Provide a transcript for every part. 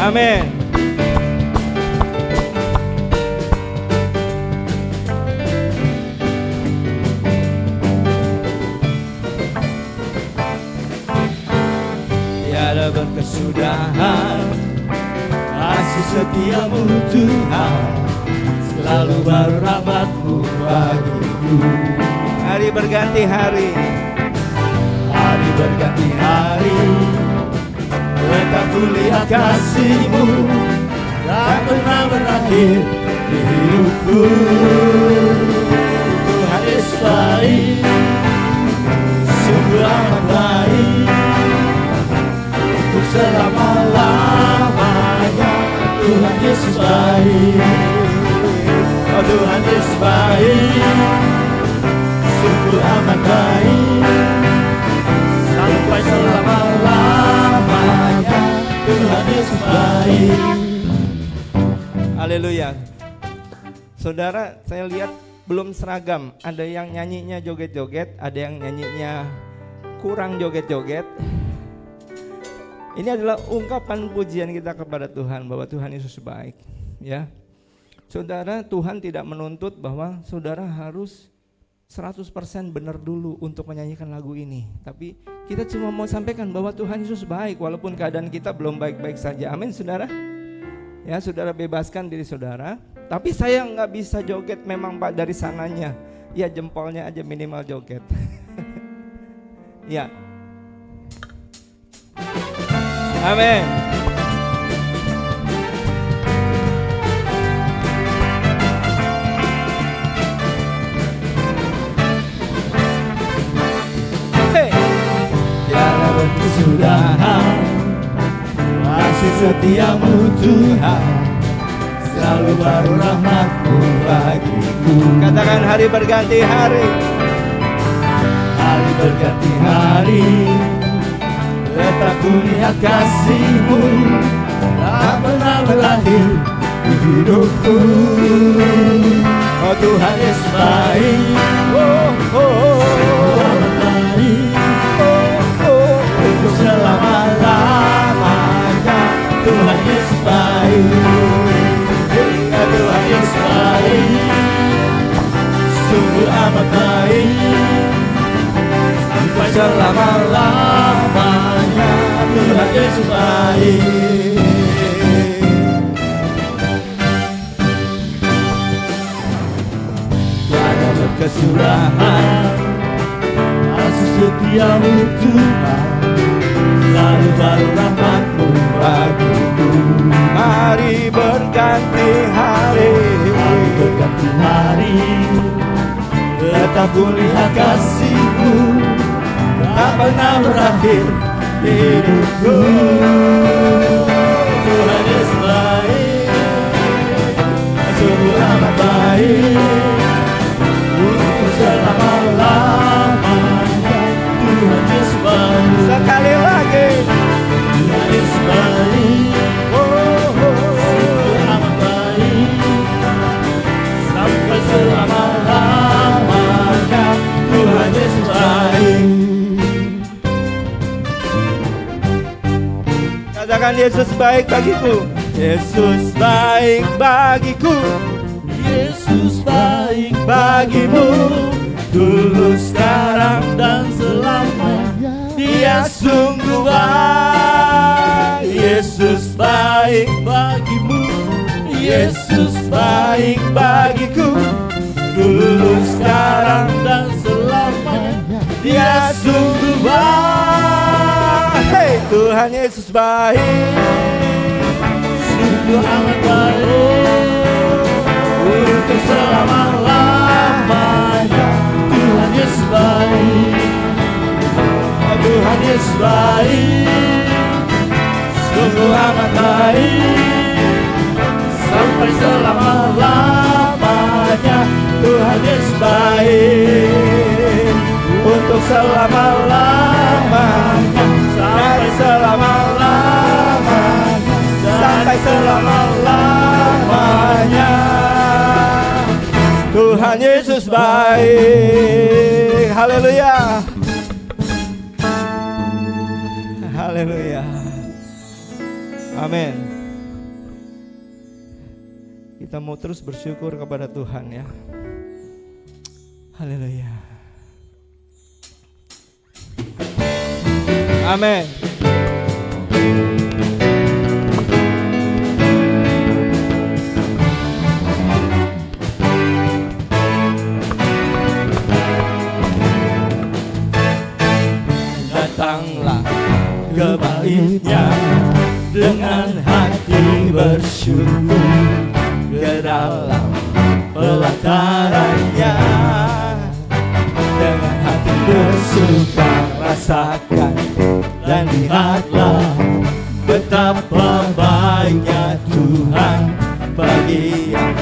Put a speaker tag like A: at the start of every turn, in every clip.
A: Amin. Tiada berkesudahan kasih setiamu Tuhan, selalu baru rahmat-Mu bagiku. Hari berganti hari, hari berganti hari, tetap kulihat kasih-Mu tak pernah berakhir di hidupku. Tuhan Yesus baik, sungguh amat baik, untuk selama-lamanya. Tuhan Yesus baik, oh Tuhan Yesus baik, sungguh amat baik, sampai selama-lamanya. Tuhan Yesus baik. Haleluya. Saudara, saya lihat belum seragam. Ada yang nyanyinya joget-joget, ada yang nyanyinya kurang joget-joget. Ini adalah ungkapan pujian kita kepada Tuhan bahwa Tuhan Yesus baik, ya. Saudara, Tuhan tidak menuntut bahwa saudara harus 100% benar dulu untuk menyanyikan lagu ini. Tapi kita cuma mau sampaikan bahwa Tuhan Yesus baik walaupun keadaan kita belum baik-baik saja. Amin, saudara. Ya, saudara bebaskan diri saudara. Tapi saya nggak bisa joget memang Pak dari sananya. Ya jempolnya aja minimal joget. Ya. Amin. Hey. Tiada berkesudahan kasih setiamu Tuhan, selalu baru rahmat-Mu bagiku. Katakan hari berganti hari, hari berganti hari, tetap kulihat kasih-Mu tak pernah berakhir di hidupku. Oh Tuhan Yesus baik, oh Tuhan baik, untuk selama-lamanya. Tuhan Yesus baik, Tuhan Yesus baik, sungguh amat baik, sampai selama-lamanya. Tuhan Yesus baik. Tiada berkesudahan kasih setiamu Tuhan, selalu baru rahmat-Mu bagiku. Hari berganti hari, hari berganti hari, tetap kulihat kasih-Mu tak pernah berakhir di hidupku. Tuhan Yesus baik, sungguh amat baik, untuk selama-lamanya. Tuhan Yesus baik. Sekali lagi, Tuhan Yesus baik, sungguh amat baik, sampai selama-lamanya. Tuhan Yesus baik. Katakan Yesus baik bagiku. Yesus baik bagiku. Yesus baik bagimu, dulu, sekarang, dan selamanya. Dia sungguh baik. Yesus baik bagimu. Yesus baik bagiku, dulu, sekarang, dan selamanya. Dia sungguh baik. Hey, Tuhan Yesus baik, sungguh amat baik, untuk selama-lamanya. Tuhan Yesus baik, Tuhan Yesus baik, sungguh amat baik, sampai selama-lamanya. Tuhan Yesus baik, untuk selama-lamanya, sampai selama-lamanya, sampai selama-lamanya. Tuhan Yesus baik. Haleluya. Haleluya. Amin. Kita mau terus bersyukur kepada Tuhan ya. Haleluya. Amin. Datanglah ke baitnya dengan hati bersyukur, ke dalam pelatarannya dengan hati bersuka rasakan, dan lihatlah betapa baiknya Tuhan bagi yang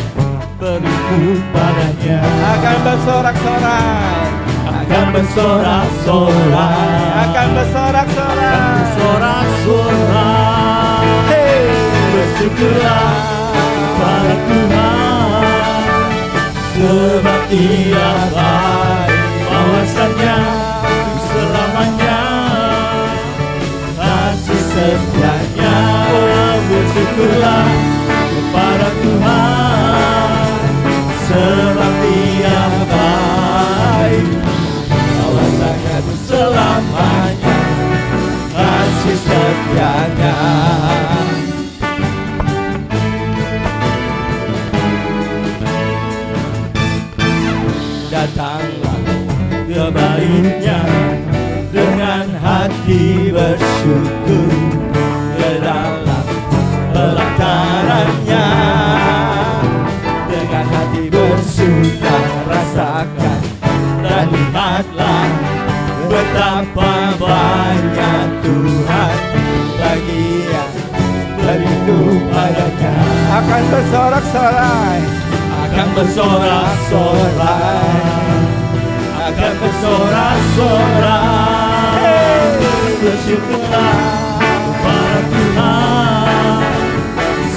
A: bersyukur padanya. Akan bersorak-sorai, akan bersorak-sorai, akan bersorak-sorai, bersorak-sorai. Hey, bersyukurlah pada Tuhan, sebab Ia baik, bahwasanya selamanya kasih setianya. Oh, bersyukurlah kepada Tuhan, sebab Ia baik, bahwasanya selamanya kasih setianya. Datanglah ke baitnya dengan hati bersyukur, ke dalam pelatarannya dengan hati bersuka rasakan, dan lihatlah betapa banyak Tuhan bagi yang berhidup padanya. Akan bersorak-sorai, akan bersorak-sorai, akan bersorak-sorai. Bersyukurlah kepada Tuhan,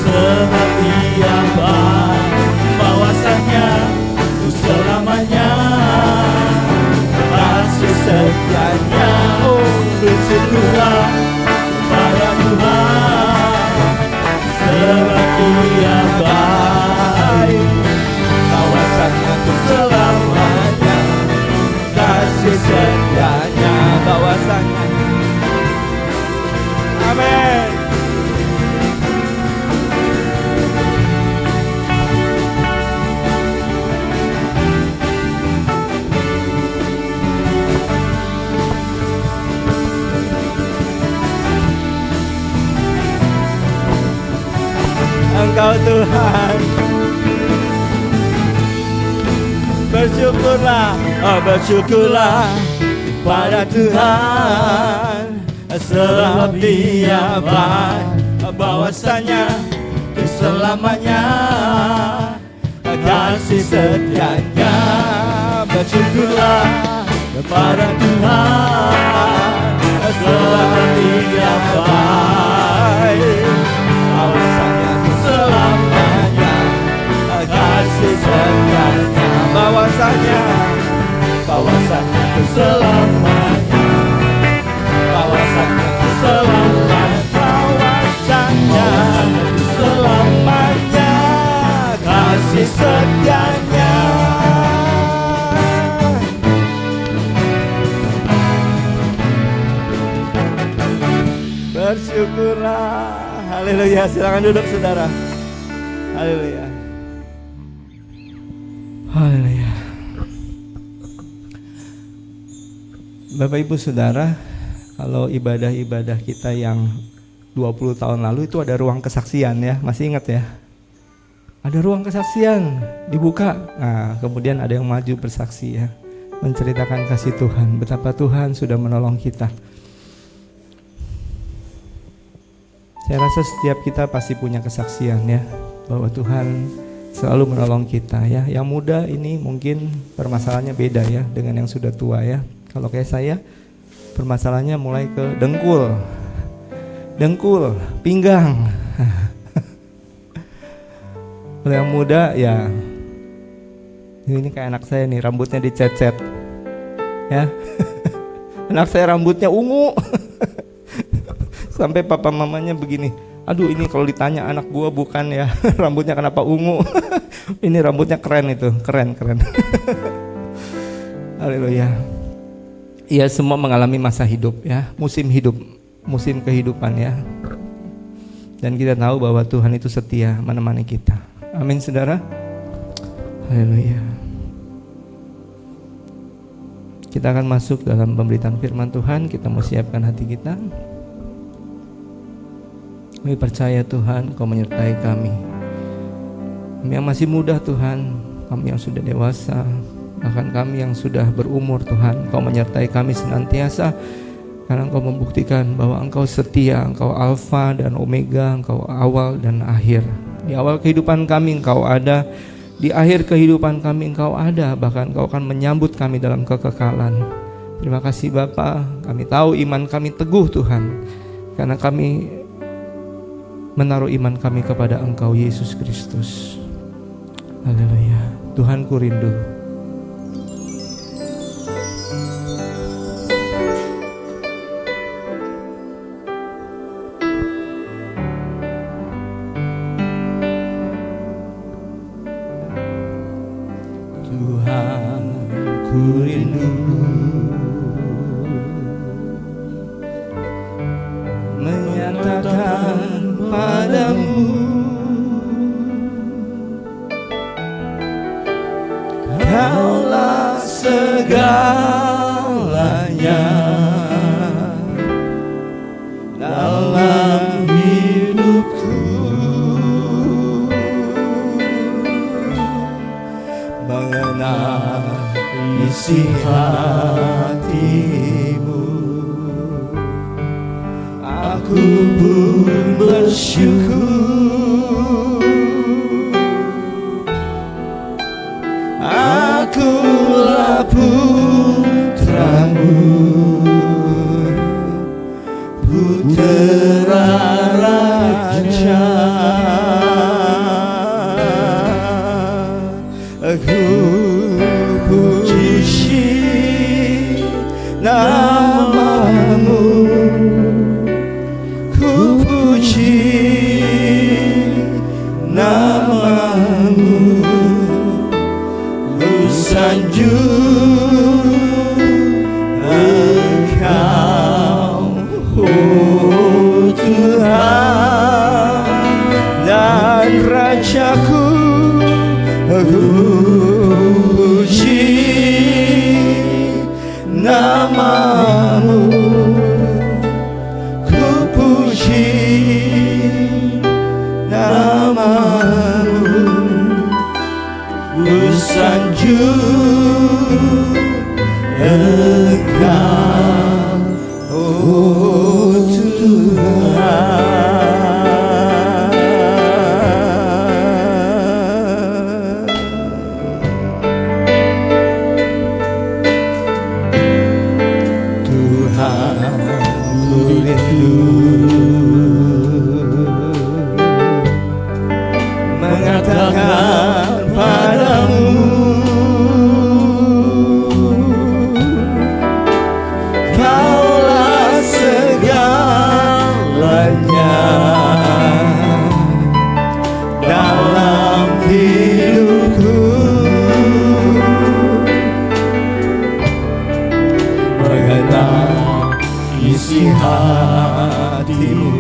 A: sebab Ia baik, bahwasanya untuk selamanya kasih setianya. Oh, bersyukurlah kepada Tuhan, sebab Ia baik, bahwasanya untuk selamanya kasih setianya, bahwasanya. Amin. Engkau Tuhan, bersyukurlah, oh bersyukurlah pada Tuhan, sebab Dia baik, bahwasanya selamanya kasih setianya. Bersyukurlah kepada Tuhan, sebab Dia baik, bahwasanya selamanya kasih setianya. Bahwasanya selamanya, bahwasanya selamanya kasih setianya. Bersyukurlah. Haleluya. Silakan duduk saudara. Haleluya. Haleluya. Bapak Ibu Saudara, kalau ibadah-ibadah kita yang 20 tahun lalu itu ada ruang kesaksian ya, masih ingat ya? Ada ruang kesaksian dibuka. Nah, kemudian ada yang maju bersaksi ya, menceritakan kasih Tuhan, betapa Tuhan sudah menolong kita. Saya rasa setiap kita pasti punya kesaksian ya, bahwa Tuhan selalu menolong kita ya. Yang muda ini mungkin permasalahannya beda ya dengan yang sudah tua ya. Kalau kayak saya, permasalahannya mulai ke dengkul, pinggang. Kalau yang muda ya, ini kayak anak saya nih, rambutnya dicet-cet ya. Anak saya rambutnya ungu. Sampai papa mamanya begini, Aduh, ini kalau ditanya anak gua bukan ya, rambutnya kenapa ungu? Ini rambutnya keren itu, keren. Haleluya. Iya, semua mengalami masa hidup ya, musim hidup, musim kehidupan ya. Dan kita tahu bahwa Tuhan itu setia menemani kita. Amin saudara. Haleluya. Kita akan masuk dalam pemberitaan firman Tuhan. Kita mau siapkan hati kita. Kami percaya Tuhan, Kau menyertai kami. Kami yang masih muda Tuhan, kami yang sudah dewasa, bahkan kami yang sudah berumur Tuhan, Kau menyertai kami senantiasa. Karena Engkau membuktikan bahwa Engkau setia, Engkau Alfa dan Omega, Engkau awal dan akhir. Di awal kehidupan kami Engkau ada, di akhir kehidupan kami Engkau ada, bahkan Engkau akan menyambut kami dalam kekekalan. Terima kasih Bapa, kami tahu iman kami teguh Tuhan, karena kami menaruh iman kami kepada Engkau Yesus Kristus. Haleluya. Tuhan ku rindu. Tuhan ku rindu menyatakan padamu, Kaulah segalanya dalam hidupku, mengenal isi hatimu. Aku pun bersyukur, akulah putramu, putera raja. Aku puji namamu, ku puji namamu, ku sanjung Engkau, oh Tuhan dan Rajaku. Aku puji namamu, ku puji namamu, ku sanjung Engkau, oh Tuhan. Mengatakan padamu, Kaulah segalanya dalam hidupku, mengenal isi hatimu.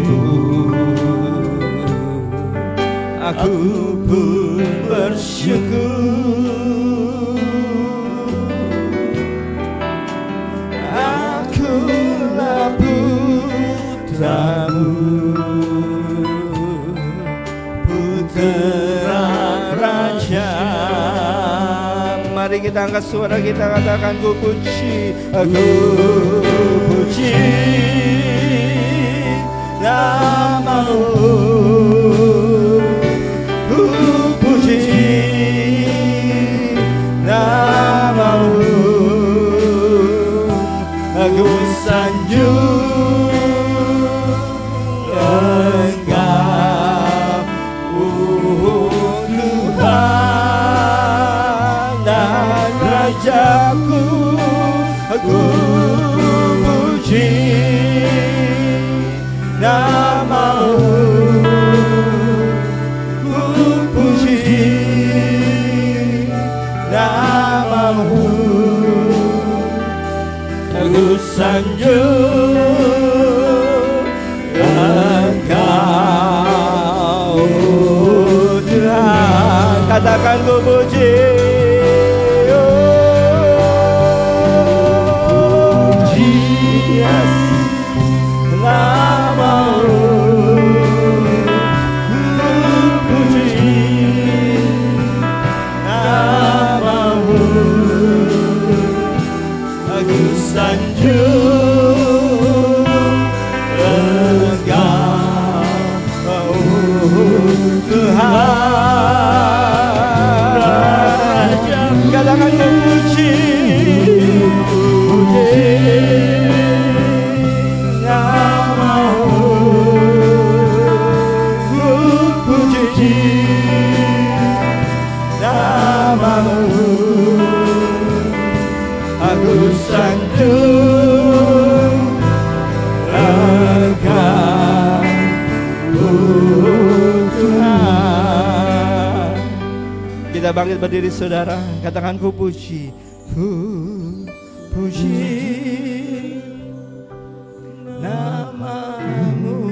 A: Aku pun bersyukur, akulah putramu, putera raja. Mari kita angkat suara kita, katakan ku puji, aku puji namamu, ku puji namamu, aku sanjung Engkau, oh Tuhan dan Rajaku. Aku puji namamu, namamu, aku sanjung Engkau, Tuhan. Kita bangkit berdiri saudara, katakan ku puji, namamu,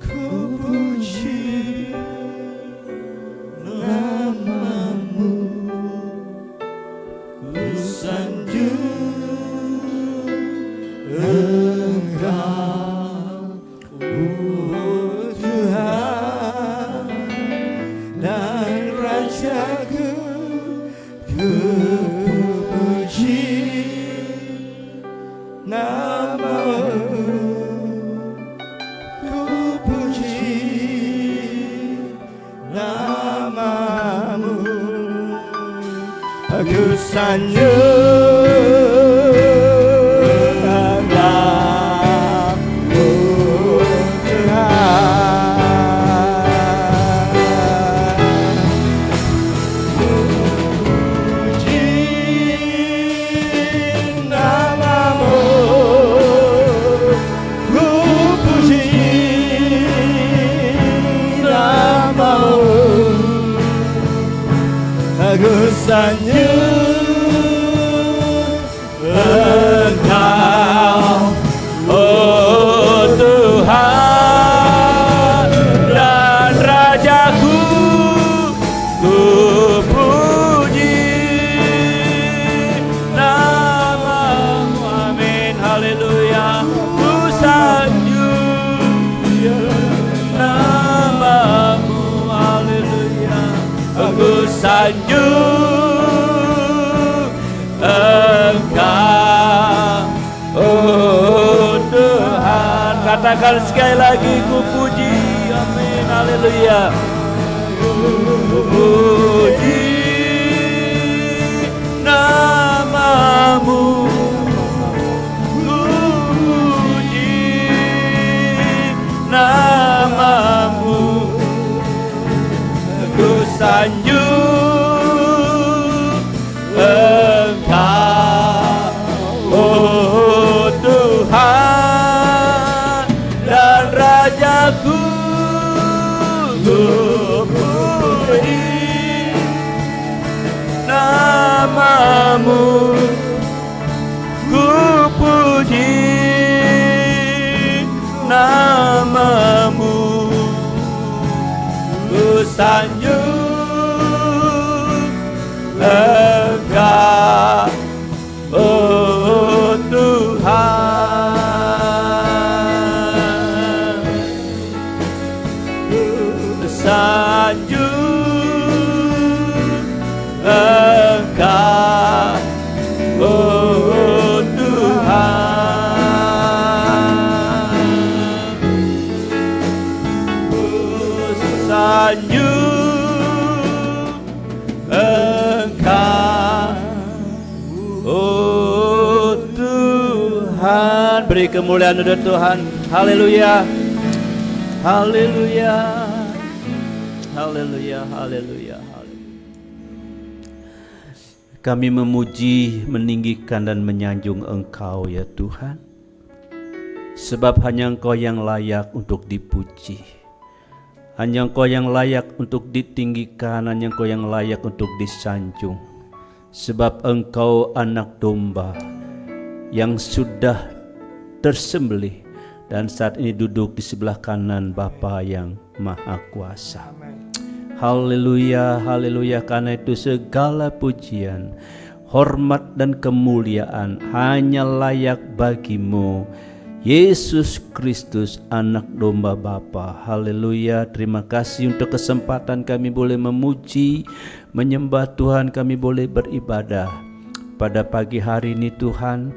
A: ku puji namamu, ku sanjung Engkau, Tuhan dan Rajaku, ku puji namamu, ku puji namamu, aku sanjung Engkau, aku sanjung Engkau, oh Tuhan dan Rajaku, ku puji namamu, amin, haleluya, ku sanjung namamu, haleluya, aku sanjung Engkau, oh Tuhan. Katakan sekali lagi, ku puji, amin, haleluya, ku puji namamu, ku puji namamu, ku sanjung Engkau, oh Tuhan dan Rajaku, ku puji namamu, ku puji namamu, ku sanjung Engkau, oh Tuhan, ku sanjung Engkau, oh Tuhan, ku sanjung Engkau, oh Tuhan. Beri kemuliaan untuk Tuhan, haleluya, haleluya, haleluya, haleluya, haleluya. Kami memuji, meninggikan dan menyanjung Engkau ya Tuhan, sebab hanya Engkau yang layak untuk dipuji. Hanya Engkau yang layak untuk ditinggikan, hanya Engkau yang layak untuk disanjung. Sebab Engkau anak domba yang sudah tersembelih dan saat ini duduk di sebelah kanan Bapa yang Maha Kuasa. Haleluya, haleluya. Karena itu segala pujian, hormat dan kemuliaan hanya layak bagimu, Yesus Kristus, anak domba Bapa. Haleluya. Terima kasih untuk kesempatan kami boleh memuji, menyembah Tuhan, kami boleh beribadah. Pada pagi hari ini Tuhan,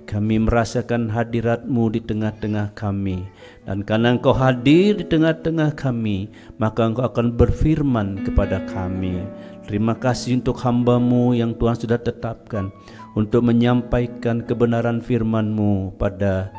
A: kami merasakan hadirat-Mu di tengah-tengah kami. Dan karena Engkau hadir di tengah-tengah kami, maka Engkau akan berfirman kepada kami. Terima kasih untuk hamba-Mu yang Tuhan sudah tetapkan untuk menyampaikan kebenaran firman-Mu pada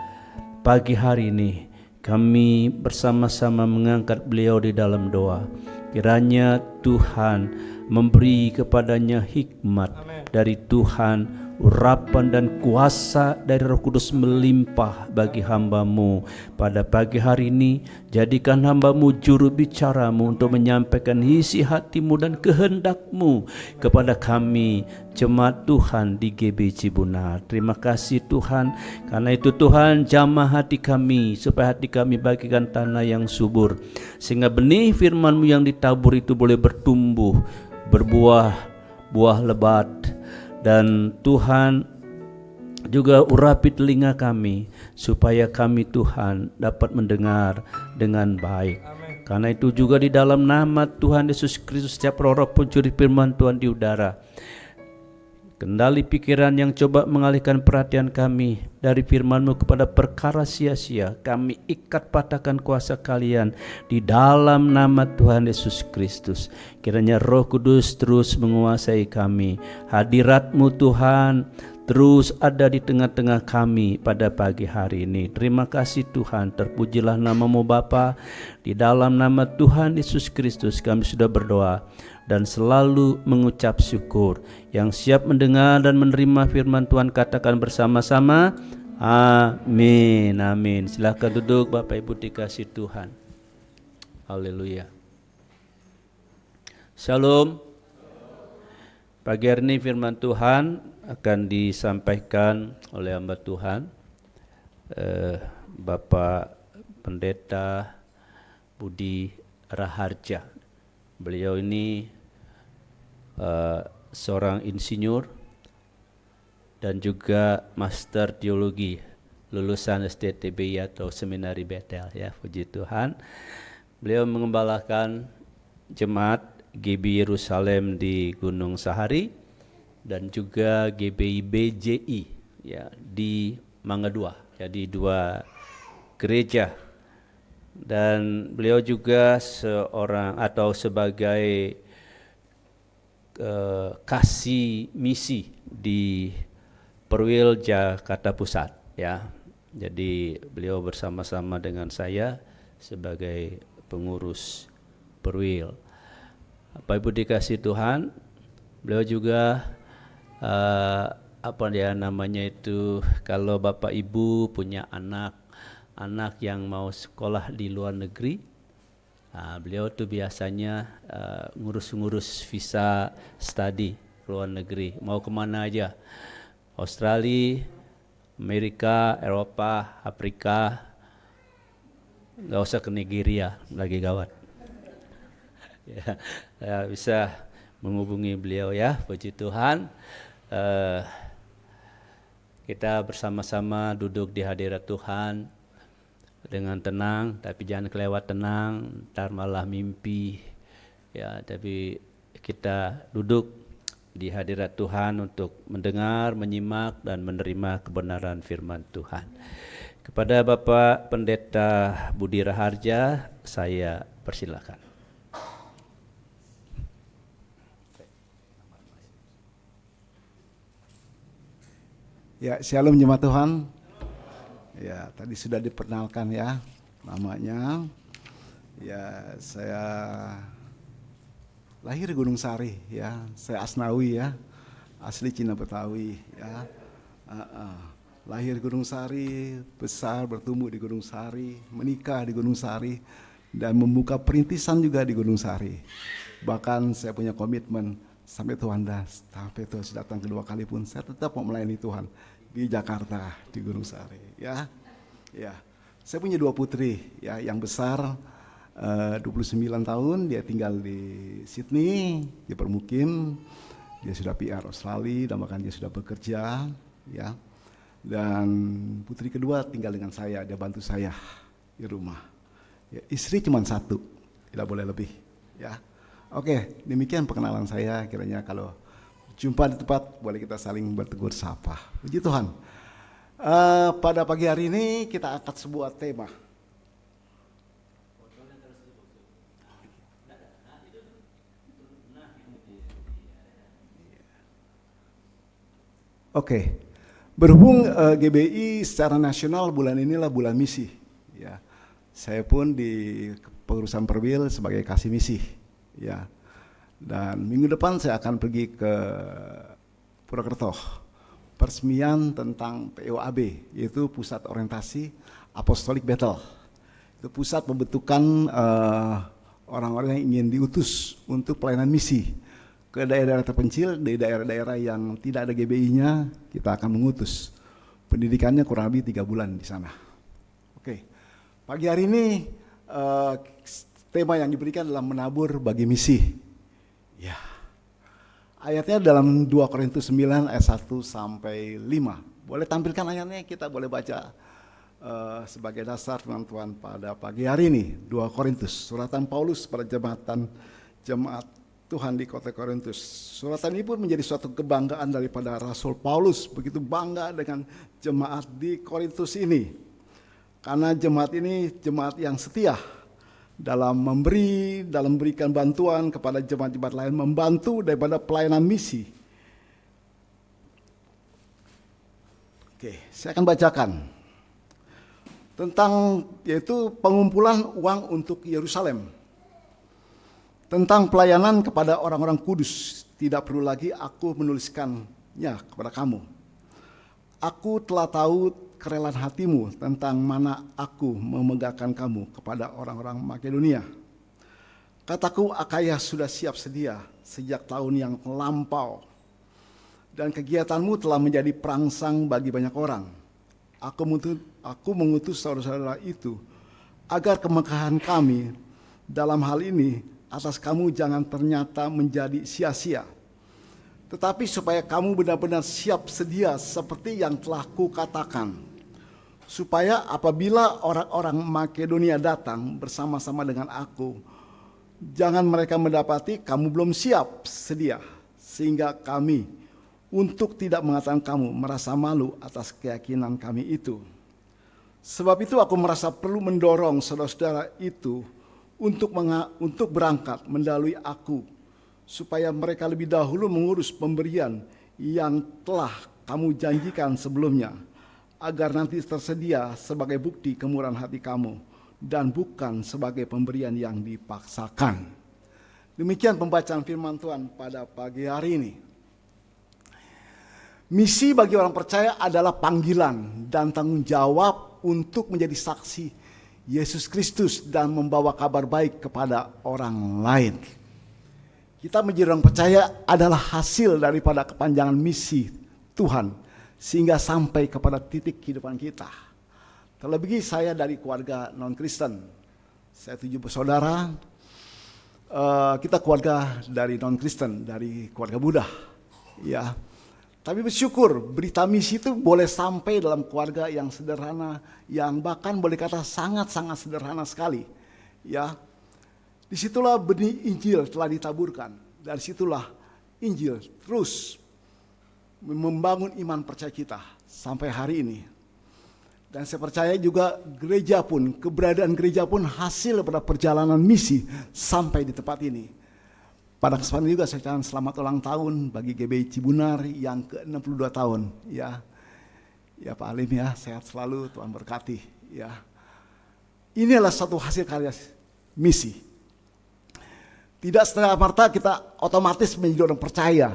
A: pagi hari ini.
B: kami bersama-sama mengangkat beliau di dalam doa. Kiranya Tuhan memberi kepadanya hikmat dari Tuhan, urapan dan kuasa dari Roh Kudus melimpah bagi hamba-Mu pada pagi hari ini. Jadikan hamba-Mu juru bicaramu untuk menyampaikan isi hati-Mu dan kehendak-Mu kepada kami, jemaat Tuhan di GB Cibunar. Terima kasih Tuhan, karena itu Tuhan jamah hati kami, supaya hati kami bagikan tanah yang subur, sehingga benih firman-Mu yang ditabur itu boleh bertumbuh, berbuah, buah lebat. Dan Tuhan juga urapi telinga kami, supaya kami Tuhan dapat mendengar dengan baik. Amen. Karena itu juga di dalam nama Tuhan Yesus Kristus, setiap roh-roh pencuri firman Tuhan di udara, kendali pikiran yang coba mengalihkan perhatian kami dari firman-Mu kepada perkara sia-sia, kami ikat patahkan kuasa kalian di dalam nama Tuhan Yesus Kristus. Kiranya Roh Kudus terus menguasai kami. Hadirat-Mu Tuhan terus ada di tengah-tengah kami pada pagi hari ini. Terima kasih Tuhan, terpujilah nama-Mu Bapa. Di dalam nama Tuhan Yesus Kristus kami sudah berdoa dan selalu mengucap syukur. Yang siap mendengar dan menerima firman Tuhan katakan bersama-sama, amin, amin. Silakan duduk Bapak Ibu dikasih Tuhan. Haleluya. Shalom. Pagi hari ini firman Tuhan akan disampaikan oleh hamba Tuhan, Bapak Pendeta Budi Raharja. Beliau ini seorang insinyur dan juga master teologi, lulusan STTBI atau Seminari Bethel, ya, puji Tuhan. Beliau mengembalakan jemaat GB Yerusalem di Gunung Sahari dan juga GBI BJI, ya, di Mangga Dua, jadi 2 gereja. Dan beliau juga seorang atau sebagai kasih misi di Perwil Jakarta Pusat, ya. Jadi beliau bersama-sama dengan saya sebagai pengurus Perwil. Bapak Ibu dikasih Tuhan, beliau juga kalau Bapak Ibu punya anak yang mau sekolah di luar negeri, beliau tuh biasanya ngurus-ngurus visa study luar negeri, mau kemana aja, Australia, Amerika, Eropa, Afrika, nggak usah ke Nigeria, lagi gawat. Ya, bisa menghubungi beliau, ya, puji Tuhan. Kita bersama-sama duduk di hadirat Tuhan dengan tenang, tapi jangan kelewat tenang, ntar malah mimpi, ya. Tapi kita duduk di hadirat Tuhan untuk mendengar, menyimak, dan menerima kebenaran firman Tuhan. Kepada Bapak Pendeta Budi Raharja, saya persilakan.
C: Ya, shalom jemaat Tuhan. Ya, tadi sudah diperkenalkan, ya, namanya. Ya, saya lahir di Gunung Sari, ya. Saya Asnawi, ya, asli Cina Betawi, ya. Lahir di Gunung Sari, besar bertumbuh di Gunung Sari, menikah di Gunung Sari, dan membuka perintisan juga di Gunung Sari. Bahkan saya punya komitmen sampai Tuhan datang kedua kali pun saya tetap mau melayani Tuhan di Jakarta, di Gunung Sari, ya. Ya, saya punya 2 putri, ya. Yang besar 29 tahun, dia tinggal di Sydney, dia bermukim, dia sudah PR Australia, dan bahkan dia sudah bekerja, ya. Dan putri kedua tinggal dengan saya, dia bantu saya di rumah. Ya, istri cuma 1, tidak boleh lebih, ya. Oke, demikian perkenalan saya. Kiranya kalau jumpa di tempat boleh kita saling bertegur sapa. Puji Tuhan. Pada pagi hari ini kita angkat sebuah tema. Oke, berhubung GBI secara nasional bulan inilah bulan misi, ya. Saya pun di pengurusan Perwil sebagai kasih misi, ya. Dan minggu depan saya akan pergi ke Purwokerto, peresmian tentang POAB, yaitu Pusat Orientasi Apostolik Bethel. Itu pusat pembentukan orang-orang yang ingin diutus untuk pelayanan misi ke daerah-daerah terpencil, di daerah-daerah yang tidak ada GBI-nya, kita akan mengutus. Pendidikannya kurang lebih 3 bulan di sana. Oke, pagi hari ini tema yang diberikan adalah menabur bagi misi. Ya, ayatnya dalam 2 Korintus 9 ayat 1 sampai 5. Boleh tampilkan ayatnya, kita boleh baca sebagai dasar teman-teman pada pagi hari ini. 2 Korintus, suratan Paulus pada jemaat Tuhan di kota Korintus. Suratan ini pun menjadi suatu kebanggaan daripada Rasul Paulus, begitu bangga dengan jemaat di Korintus ini. Karena jemaat ini jemaat yang setia dalam memberi, dalam memberikan bantuan kepada jemaat-jemaat lain, membantu daripada pelayanan misi. Oke, saya akan bacakan tentang yaitu pengumpulan uang untuk Yerusalem. Tentang pelayanan kepada orang-orang kudus, tidak perlu lagi aku menuliskannya kepada kamu. Aku telah tahu kerelaan hatimu tentang mana aku memegahkan kamu kepada orang-orang Makedonia. Kataku, Akaya sudah siap sedia sejak tahun yang lampau, dan kegiatanmu telah menjadi perangsang bagi banyak orang. Aku mengutus saudara-saudara itu agar kemegahan kami dalam hal ini atas kamu jangan ternyata menjadi sia-sia, tetapi supaya kamu benar-benar siap sedia seperti yang telah kukatakan, supaya apabila orang-orang Makedonia datang bersama-sama dengan aku, jangan mereka mendapati kamu belum siap sedia, sehingga kami untuk tidak mengatakan kamu merasa malu atas keyakinan kami itu. Sebab itu aku merasa perlu mendorong saudara-saudara itu untuk berangkat mendahului aku, supaya mereka lebih dahulu mengurus pemberian yang telah kamu janjikan sebelumnya, agar nanti tersedia sebagai bukti kemurahan hati kamu, dan bukan sebagai pemberian yang dipaksakan. Demikian pembacaan firman Tuhan pada pagi hari ini. Misi bagi orang percaya adalah panggilan dan tanggung jawab untuk menjadi saksi Yesus Kristus dan membawa kabar baik kepada orang lain. Kita menjadi orang percaya adalah hasil daripada kepanjangan misi Tuhan sehingga sampai kepada titik kehidupan kita. Terlebih saya dari keluarga non-Kristen. Saya 7 bersaudara. Kita keluarga dari non-Kristen, dari keluarga Buddha. Ya. Tapi bersyukur berita misi itu boleh sampai dalam keluarga yang sederhana, yang bahkan boleh kata sangat-sangat sederhana sekali. Ya, disitulah benih Injil telah ditaburkan. Dari situlah Injil terus membangun iman percaya kita sampai hari ini. Dan saya percaya juga gereja pun, keberadaan gereja pun hasil pada perjalanan misi sampai di tempat ini. Pada kesempatan juga saya ucapkan selamat ulang tahun bagi GBI Cibunar yang ke-62 tahun. Ya, ya Pak Alim ya, sehat selalu, Tuhan berkati. Ya, ini adalah satu hasil karya misi. Tidak serta-merta kita otomatis menjadi orang percaya.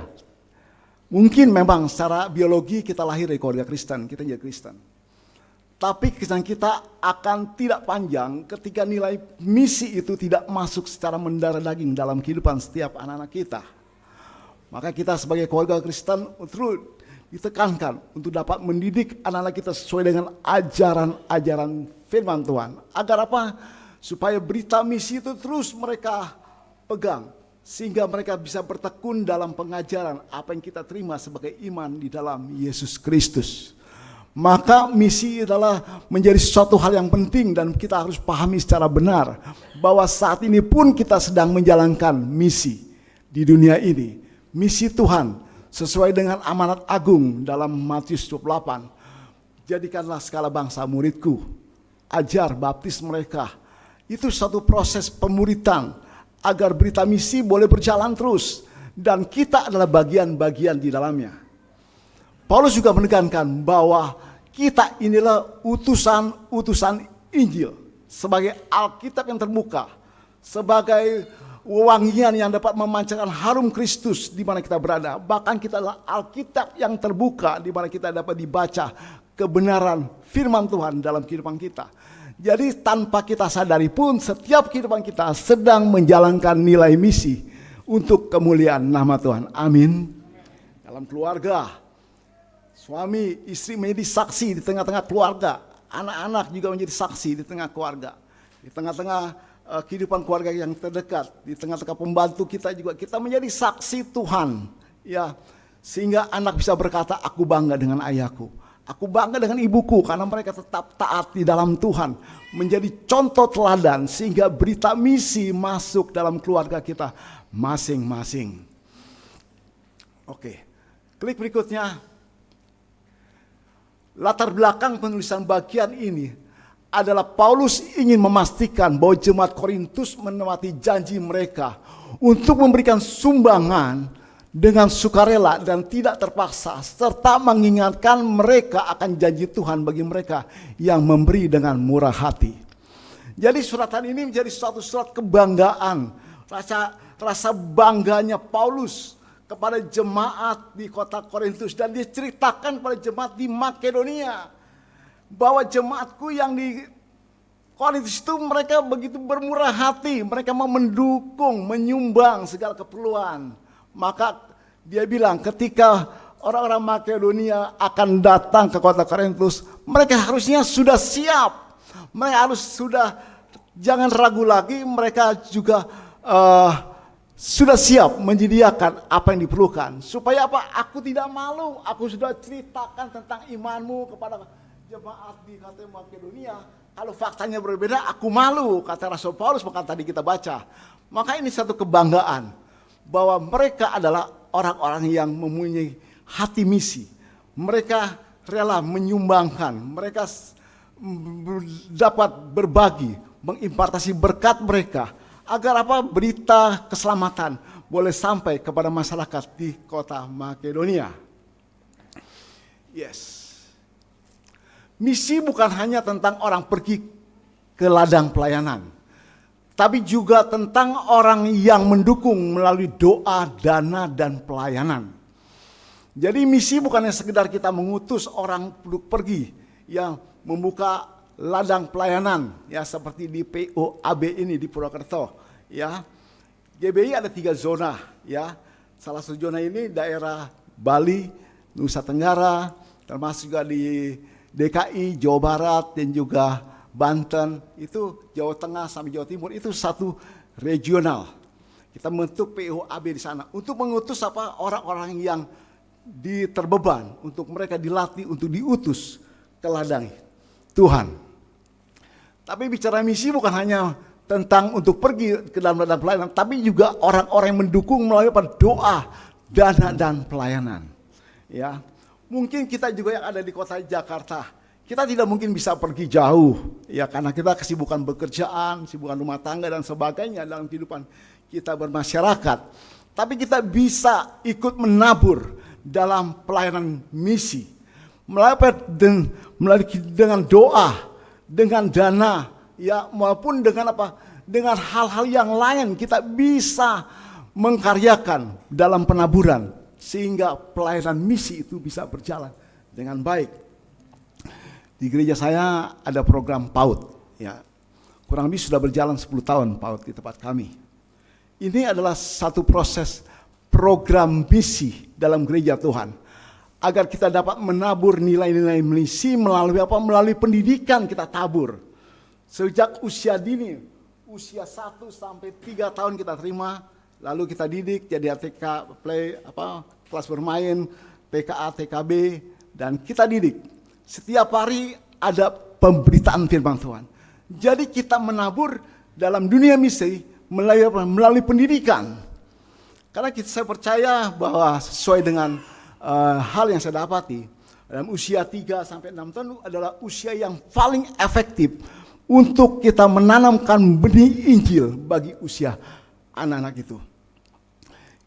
C: Mungkin memang secara biologi kita lahir dari keluarga Kristen, kita jadi Kristen. Tapi kisah kita akan tidak panjang ketika nilai misi itu tidak masuk secara mendarah daging dalam kehidupan setiap anak-anak kita. Maka kita sebagai keluarga Kristen terus ditekankan untuk dapat mendidik anak-anak kita sesuai dengan ajaran-ajaran firman Tuhan. Agar apa? Supaya berita misi itu terus mereka pegang. Sehingga mereka bisa bertekun dalam pengajaran apa yang kita terima sebagai iman di dalam Yesus Kristus. Maka misi adalah menjadi suatu hal yang penting dan kita harus pahami secara benar bahwa saat ini pun kita sedang menjalankan misi di dunia ini. Misi Tuhan sesuai dengan amanat agung dalam Matius 28. Jadikanlah segala bangsa muridku, ajar baptis mereka. Itu satu proses pemuritan agar berita misi boleh berjalan terus dan kita adalah bagian-bagian di dalamnya. Paulus juga menekankan bahwa kita inilah utusan-utusan Injil. sebagai Alkitab yang terbuka, sebagai wangian yang dapat memancarkan harum Kristus di mana kita berada. Bahkan kita adalah Alkitab yang terbuka di mana kita dapat dibaca kebenaran firman Tuhan dalam kehidupan kita. Jadi tanpa kita sadari pun setiap kehidupan kita sedang menjalankan nilai misi untuk kemuliaan nama Tuhan. Amin. Dalam keluarga, suami istri menjadi saksi di tengah-tengah keluarga, anak-anak juga menjadi saksi di tengah keluarga, di tengah-tengah kehidupan keluarga yang terdekat, di tengah-tengah pembantu kita juga kita menjadi saksi Tuhan, ya, sehingga anak bisa berkata, aku bangga dengan ayahku, aku bangga dengan ibuku, karena mereka tetap taat di dalam Tuhan, menjadi contoh teladan sehingga berita misi masuk dalam keluarga kita masing-masing. Oke, klik berikutnya. Latar belakang penulisan bagian ini adalah Paulus ingin memastikan bahwa jemaat Korintus menepati janji mereka untuk memberikan sumbangan dengan sukarela dan tidak terpaksa, serta mengingatkan mereka akan janji Tuhan bagi mereka yang memberi dengan murah hati. Jadi suratan ini menjadi suatu surat kebanggaan, rasa bangganya Paulus kepada jemaat di kota Korintus, dan diceritakan pada jemaat di Makedonia bahwa jemaatku yang di Korintus itu mereka begitu bermurah hati, mereka mau mendukung, menyumbang segala keperluan. Maka dia bilang ketika orang-orang Makedonia akan datang ke kota Korintus, mereka harusnya sudah siap, mereka harus sudah, jangan ragu lagi, mereka juga sudah siap menyediakan apa yang diperlukan. Supaya apa? Aku tidak malu, aku sudah ceritakan tentang imanmu kepada jemaat di kota Makedonia. Kalau faktanya berbeda, aku malu, kata Rasul Paulus, maka tadi kita baca. Maka ini satu kebanggaan bahwa mereka adalah orang-orang yang mempunyai hati misi. Mereka rela menyumbangkan, mereka dapat berbagi, mengimpartasi berkat mereka, agar apa? Berita keselamatan boleh sampai kepada masyarakat di kota Makedonia. Yes. Misi bukan hanya tentang orang pergi ke ladang pelayanan, tapi juga tentang orang yang mendukung melalui doa, dana, dan pelayanan. Jadi misi bukannya sekedar kita mengutus orang pergi yang membuka ladang pelayanan, ya, seperti di POAB ini di Purwokerto, ya. GBI ada 3 zona, ya. Salah satu zona ini daerah Bali, Nusa Tenggara, termasuk juga di DKI, Jawa Barat, dan juga Banten, itu Jawa Tengah sampai Jawa Timur, itu satu regional. Kita membentuk POAB di sana untuk mengutus apa? Orang-orang yang terbeban, untuk mereka dilatih untuk diutus ke ladang Tuhan. Tapi bicara misi bukan hanya tentang untuk pergi ke dalam ladang pelayanan, tapi juga orang-orang yang mendukung melalui doa, dana, dan pelayanan. Ya, mungkin kita juga yang ada di kota Jakarta, kita tidak mungkin bisa pergi jauh, ya, karena kita kesibukan pekerjaan, kesibukan rumah tangga dan sebagainya dalam kehidupan kita bermasyarakat. Tapi kita bisa ikut menabur dalam pelayanan misi melalui dengan doa, dengan dana, ya, maupun dengan apa? Dengan hal-hal yang lain kita bisa mengkaryakan dalam penaburan sehingga pelayanan misi itu bisa berjalan dengan baik. Di gereja saya ada program PAUD, ya. Kurang lebih sudah berjalan 10 tahun PAUD di tempat kami. Ini adalah satu proses program misi dalam gereja Tuhan, agar kita dapat menabur nilai-nilai misi melalui apa? Melalui pendidikan kita tabur. Sejak usia dini, usia 1 sampai 3 tahun kita terima, lalu kita didik jadi ATK, kelas bermain, PKA, TKB, dan kita didik. Setiap hari ada pemberitaan firman Tuhan. Jadi kita menabur dalam dunia misi melalui pendidikan. Karena saya percaya bahwa sesuai dengan hal yang saya dapati, dalam usia 3 sampai 6 tahun adalah usia yang paling efektif untuk kita menanamkan benih Injil bagi usia anak-anak itu.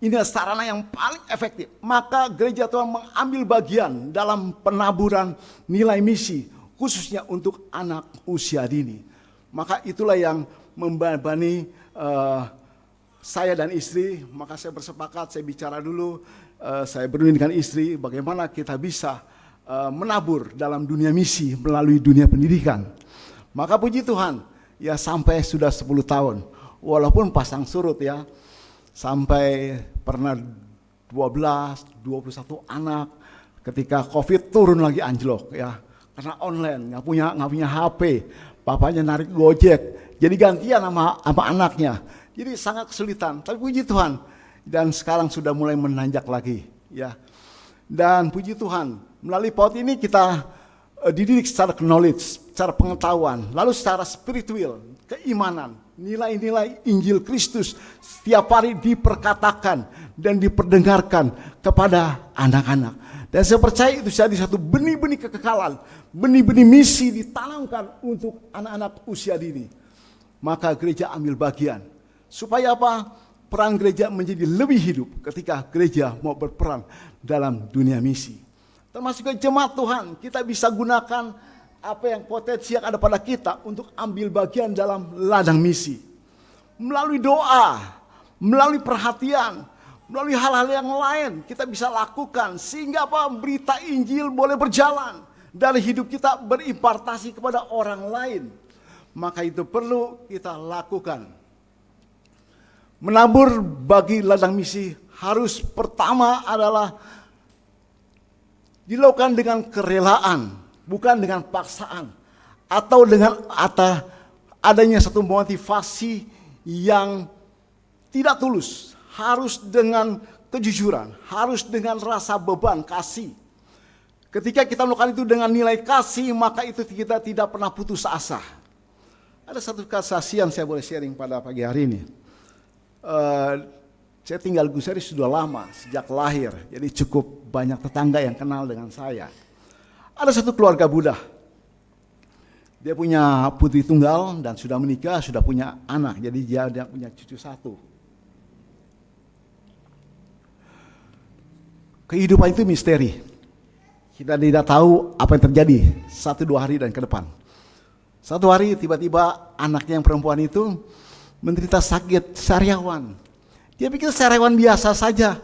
C: Ini sarana yang paling efektif. Maka gereja Tuhan mengambil bagian dalam penaburan nilai misi, khususnya untuk anak usia dini. Maka itulah yang membebani saya dan istri. Maka saya bersepakat, saya bicara dulu, saya berunding dengan istri bagaimana kita bisa menabur dalam dunia misi melalui dunia pendidikan. Maka puji Tuhan, ya sampai sudah 10 tahun, walaupun pasang surut ya, sampai pernah 21 anak, ketika COVID turun lagi anjlok ya, karena online, nggak punya HP, bapaknya narik Gojek, jadi gantian sama anaknya, jadi sangat kesulitan. Tapi puji Tuhan, dan sekarang sudah mulai menanjak lagi ya. Dan puji Tuhan, melalui PAUD ini kita dididik secara knowledge, secara pengetahuan, lalu secara spiritual, keimanan, nilai-nilai Injil Kristus setiap hari diperkatakan dan diperdengarkan kepada anak-anak. Dan saya percaya itu jadi satu benih-benih kekekalan, benih-benih misi ditanamkan untuk anak-anak usia dini. Maka gereja ambil bagian. Supaya apa? Peran gereja menjadi lebih hidup ketika gereja mau berperan dalam dunia misi. Termasuk ke jemaat Tuhan, kita bisa gunakan apa yang potensi yang ada pada kita untuk ambil bagian dalam ladang misi. Melalui doa, melalui perhatian, melalui hal-hal yang lain kita bisa lakukan sehingga apa? Berita Injil boleh berjalan dari hidup kita berimpartasi kepada orang lain. Maka itu perlu kita lakukan. Menabur bagi ladang misi harus pertama adalah dilakukan dengan kerelaan, bukan dengan paksaan atau dengan adanya satu motivasi yang tidak tulus. Harus dengan kejujuran, harus dengan rasa beban kasih. Ketika kita melakukan itu dengan nilai kasih, maka itu kita tidak pernah putus asa. Ada satu kesaksian saya boleh sharing pada pagi hari ini. Saya tinggal di Gusari sudah lama, sejak lahir. Jadi cukup banyak tetangga yang kenal dengan saya. Ada satu keluarga Buddha. Dia punya putri tunggal dan sudah menikah, sudah punya anak. Jadi dia punya cucu satu. Kehidupan itu misteri. Kita tidak tahu apa yang terjadi 1-2 hari dan ke depan. Satu hari tiba-tiba anaknya yang perempuan itu menderita sakit sariawan. Dia pikir sariawan biasa saja,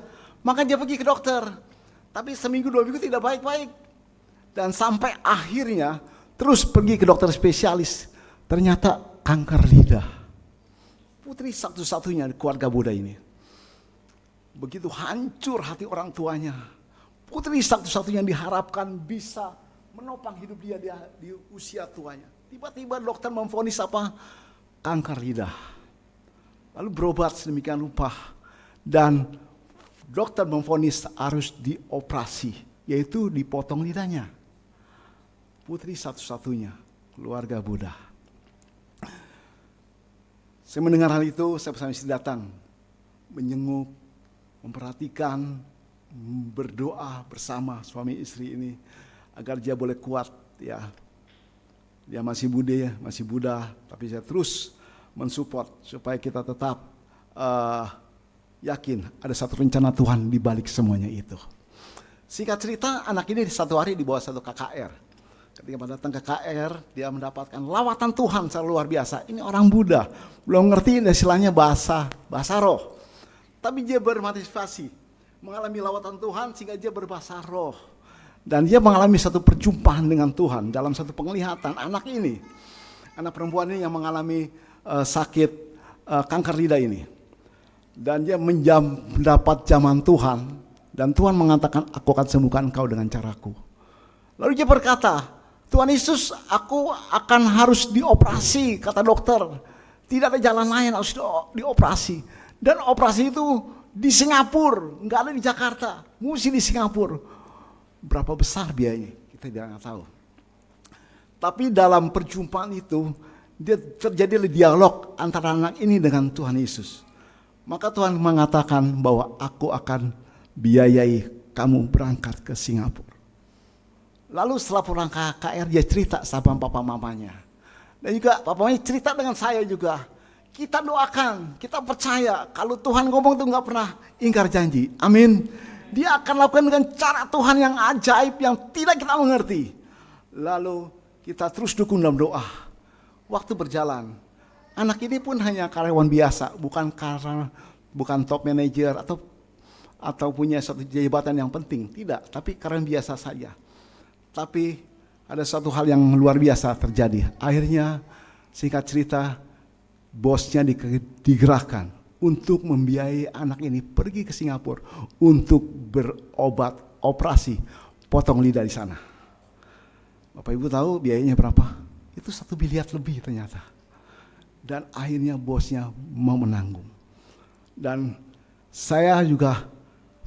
C: maka dia pergi ke dokter. Tapi seminggu 2 minggu tidak baik-baik. Dan sampai akhirnya terus pergi ke dokter spesialis. Ternyata kanker lidah. Putri satu-satunya di keluarga Buddha ini. Begitu hancur hati orang tuanya. Putri satu-satunya yang diharapkan bisa menopang hidup dia di usia tuanya. Tiba-tiba dokter memvonis apa? Kanker lidah. Lalu berobat sedemikian rupa. Dan dokter memvonis harus dioperasi. Yaitu dipotong lidahnya. Putri satu-satunya keluarga Buddha. Saya mendengar hal itu, saya bersama istri datang. Menyenguk, memperhatikan, berdoa bersama suami istri ini agar dia boleh kuat ya. Dia masih muda, tapi saya terus mensupport supaya kita tetap yakin ada satu rencana Tuhan di balik semuanya itu. Singkat cerita, anak ini satu hari dibawa satu KKR. Ketika datang ke KKR, dia mendapatkan lawatan Tuhan secara luar biasa. Ini orang Buddha, belum ngerti istilahnya bahasa roh. Tapi dia bermotivasi, mengalami lawatan Tuhan sehingga dia berbahasa roh. Dan dia mengalami satu perjumpaan dengan Tuhan dalam satu penglihatan. Anak ini, anak perempuan ini yang mengalami sakit kanker lidah ini. Dan dia mendapat zaman Tuhan. Dan Tuhan mengatakan, aku akan sembuhkan engkau dengan caraku. Lalu dia berkata, Tuhan Yesus, aku akan harus dioperasi, kata dokter. Tidak ada jalan lain, harus dioperasi. Dan operasi itu di Singapura, nggak ada di Jakarta, mesti di Singapura. Berapa besar biayanya? Kita tidak tahu. Tapi dalam perjumpaan itu, dia terjadi dialog antara anak ini dengan Tuhan Yesus. Maka Tuhan mengatakan bahwa aku akan biayai kamu berangkat ke Singapura. Lalu setelah pulang ke KKR, dia cerita sama papa mamanya. Dan juga papa mamanya cerita dengan saya juga. Kita doakan, kita percaya kalau Tuhan ngomong itu nggak pernah ingkar janji. Amin. Dia akan lakukan dengan cara Tuhan yang ajaib yang tidak kita mengerti. Lalu kita terus dukung dalam doa. waktu berjalan, anak ini pun hanya karyawan biasa, bukan top manager atau punya suatu jabatan yang penting, tidak, tapi karyawan biasa saja. Tapi ada satu hal yang luar biasa terjadi. Akhirnya, singkat cerita, bosnya digerakkan untuk membiayai anak ini pergi ke Singapura untuk berobat operasi potong lidah di sana. Bapak Ibu tahu biayanya berapa? Itu 1 miliar lebih ternyata. Dan akhirnya bosnya mau menanggung. Dan saya juga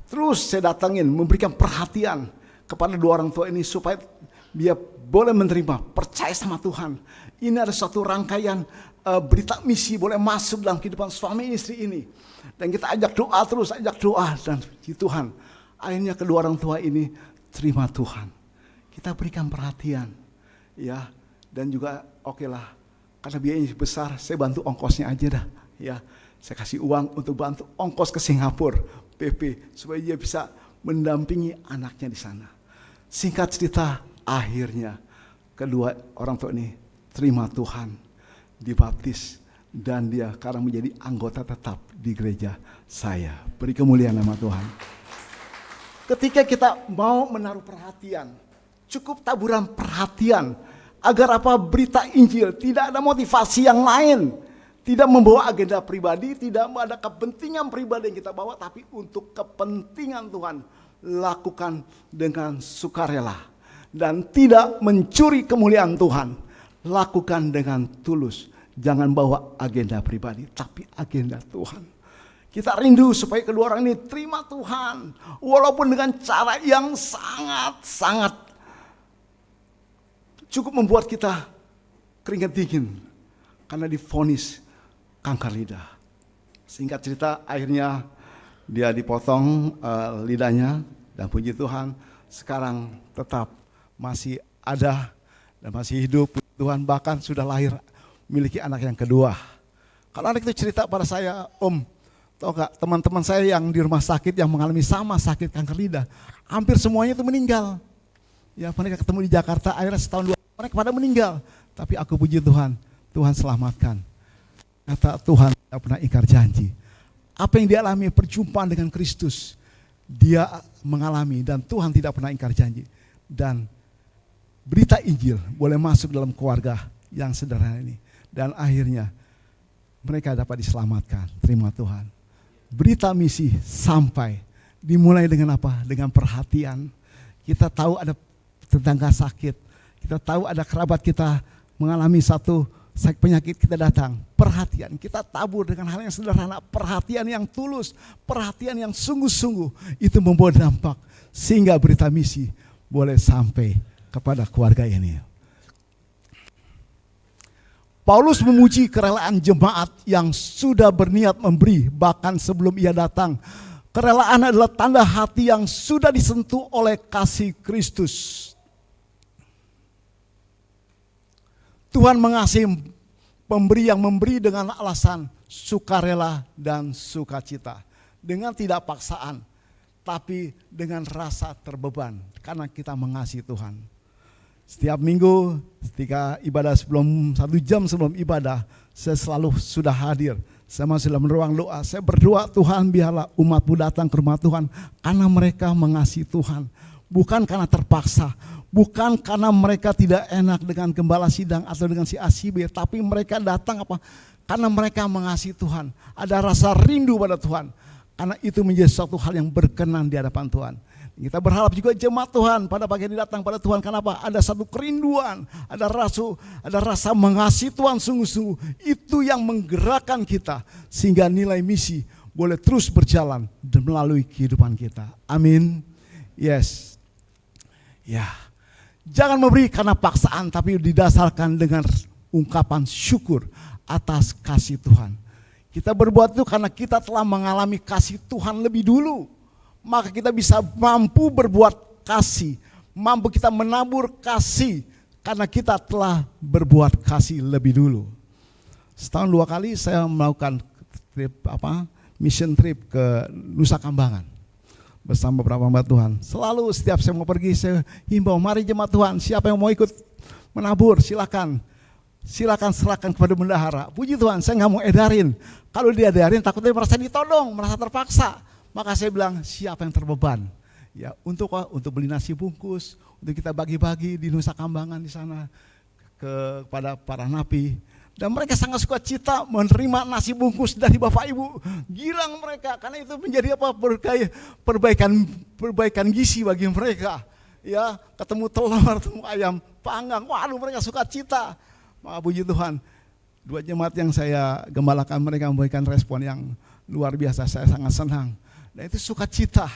C: terus saya datangin, memberikan perhatian kepada 2 orang tua ini supaya dia boleh menerima, percaya sama Tuhan. Ini ada suatu rangkaian berita misi boleh masuk dalam kehidupan suami istri ini. Dan kita ajak doa terus, ajak doa, dan Tuhan. Akhirnya kedua orang tua ini terima Tuhan. Kita berikan perhatian, ya, dan juga oke lah, karena biayanya besar, saya bantu ongkosnya aja dah, ya. Saya kasih uang untuk bantu ongkos ke Singapura, PP, supaya dia bisa mendampingi anaknya di sana. Singkat cerita, akhirnya kedua orang tua ini terima Tuhan, dibaptis, dan dia sekarang menjadi anggota tetap di gereja saya. Beri kemuliaan nama Tuhan. Ketika kita mau menaruh perhatian, cukup taburan perhatian, agar apa? Berita Injil, tidak ada motivasi yang lain, tidak membawa agenda pribadi, tidak ada kepentingan pribadi yang kita bawa, tapi untuk kepentingan Tuhan, lakukan dengan sukarela, dan tidak mencuri kemuliaan Tuhan, lakukan dengan tulus. Jangan bawa agenda pribadi, tapi agenda Tuhan. Kita rindu supaya kedua orang ini terima Tuhan, walaupun dengan cara yang sangat cukup membuat kita keringat dingin, karena divonis kanker lidah. Singkat cerita, akhirnya dia dipotong lidahnya, dan puji Tuhan sekarang tetap masih ada dan masih hidup. Tuhan bahkan sudah lahir, memiliki anak yang kedua. Kalau anak itu cerita pada saya, Om, tahu gak, teman-teman saya yang di rumah sakit yang mengalami sama sakit kanker lidah, hampir semuanya itu meninggal. Ya, mereka ketemu di Jakarta, akhirnya setahun 2 mereka pada meninggal. Tapi aku puji Tuhan, Tuhan selamatkan. Kata Tuhan tidak pernah ingkar janji. Apa yang dia alami perjumpaan dengan Kristus, dia mengalami, dan Tuhan tidak pernah ingkar janji. Dan berita Injil boleh masuk dalam keluarga yang sederhana ini. Dan akhirnya mereka dapat diselamatkan. Terima Tuhan. Berita misi sampai dimulai dengan apa? Dengan perhatian. Kita tahu ada tetangga sakit. Kita tahu ada kerabat kita mengalami satu penyakit, kita datang. Perhatian, kita tabur dengan hal yang sederhana. Perhatian yang tulus, perhatian yang sungguh-sungguh. Itu membawa dampak sehingga berita misi boleh sampai kepada keluarga ini. Paulus memuji kerelaan jemaat yang sudah berniat memberi bahkan sebelum ia datang. Kerelaan adalah tanda hati yang sudah disentuh oleh kasih Kristus. Tuhan mengasihi pemberi yang memberi dengan alasan sukarela dan sukacita. Dengan tidak paksaan, tapi dengan rasa terbeban karena kita mengasihi Tuhan. Setiap minggu ketika ibadah 1 jam sebelum ibadah, saya selalu sudah hadir. Saya masih dalam ruang doa. Saya berdoa, Tuhan biarlah umatmu datang ke rumah Tuhan karena mereka mengasihi Tuhan. Bukan karena terpaksa, bukan karena mereka tidak enak dengan gembala sidang atau dengan si A si B, tapi mereka datang apa? Karena mereka mengasihi Tuhan. Ada rasa rindu pada Tuhan. Karena itu menjadi suatu hal yang berkenan di hadapan Tuhan. Kita berharap juga jemaat Tuhan pada pagi ini datang pada Tuhan. Kenapa? Ada satu kerinduan, ada rasa mengasihi Tuhan sungguh-sungguh. Itu yang menggerakkan kita sehingga nilai misi boleh terus berjalan dan melalui kehidupan kita. Amin. Yes. Ya, jangan memberi karena paksaan, tapi didasarkan dengan ungkapan syukur atas kasih Tuhan. Kita berbuat itu karena kita telah mengalami kasih Tuhan lebih dulu. Maka kita bisa mampu berbuat kasih, mampu kita menabur kasih karena kita telah berbuat kasih lebih dulu. Setahun 2 kali saya melakukan mission trip ke Nusa Kambangan bersama beberapa hamba Tuhan. Selalu setiap saya mau pergi, saya himbau, mari jemaat Tuhan, siapa yang mau ikut menabur silakan. silakan serahkan kepada bendahara. Puji Tuhan, saya nggak mau edarin. Kalau diadarin takutnya merasa ditodong, merasa terpaksa. Maka saya bilang, siapa yang terbeban? Ya, untuk beli nasi bungkus, untuk kita bagi-bagi di Nusa Kambangan di sana kepada para napi. Dan mereka sangat suka cita menerima nasi bungkus dari Bapak Ibu. Girang mereka, karena itu menjadi perbaikan gizi bagi mereka. Ya, ketemu telur, ketemu ayam panggang, waduh mereka suka cita. Maka puji Tuhan, 2 jemaat yang saya gembalakan mereka memberikan respon yang luar biasa. Saya sangat senang. Dan itu sukacita.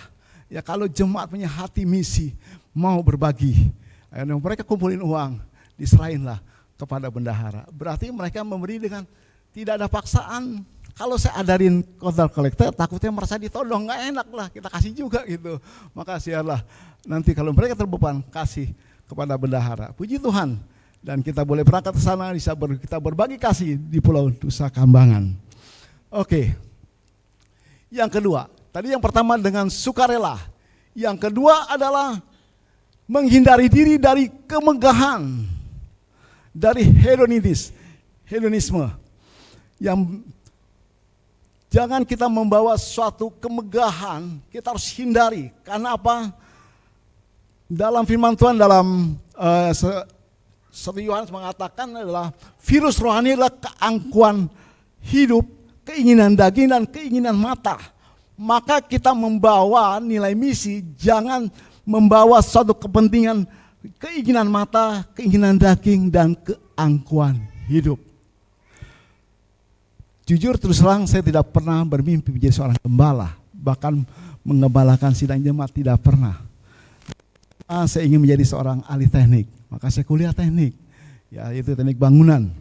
C: Ya, kalau jemaat punya hati misi, mau berbagi, akhirnya mereka kumpulin uang, diserahinlah kepada bendahara. Berarti mereka memberi dengan tidak ada paksaan. Kalau saya adarin kotor kolektor, takutnya merasa ditodong, nggak enak lah, kita kasih juga gitu. Maka siarlah, nanti kalau mereka terbeban, kasih kepada bendahara. Puji Tuhan. Dan kita boleh berangkat ke sana, kita berbagi kasih di Pulau Nusa Kambangan. Oke. Yang kedua, tadi yang pertama dengan sukarela. Yang kedua adalah menghindari diri dari kemegahan. Dari hedonisme. Yang jangan kita membawa suatu kemegahan, kita harus hindari. Karena apa? Dalam firman Tuhan dalam 1 Yohanes mengatakan adalah virus rohani adalah keangkuhan hidup, keinginan daging dan keinginan mata. Maka kita membawa nilai misi, jangan membawa suatu kepentingan, keinginan mata, keinginan daging, dan keangkuhan hidup. Jujur terus terang saya tidak pernah bermimpi menjadi seorang gembala. Bahkan mengembalakan sidang jemaat tidak pernah. Saya ingin menjadi seorang ahli teknik. Maka saya kuliah teknik. Ya, yaitu teknik bangunan.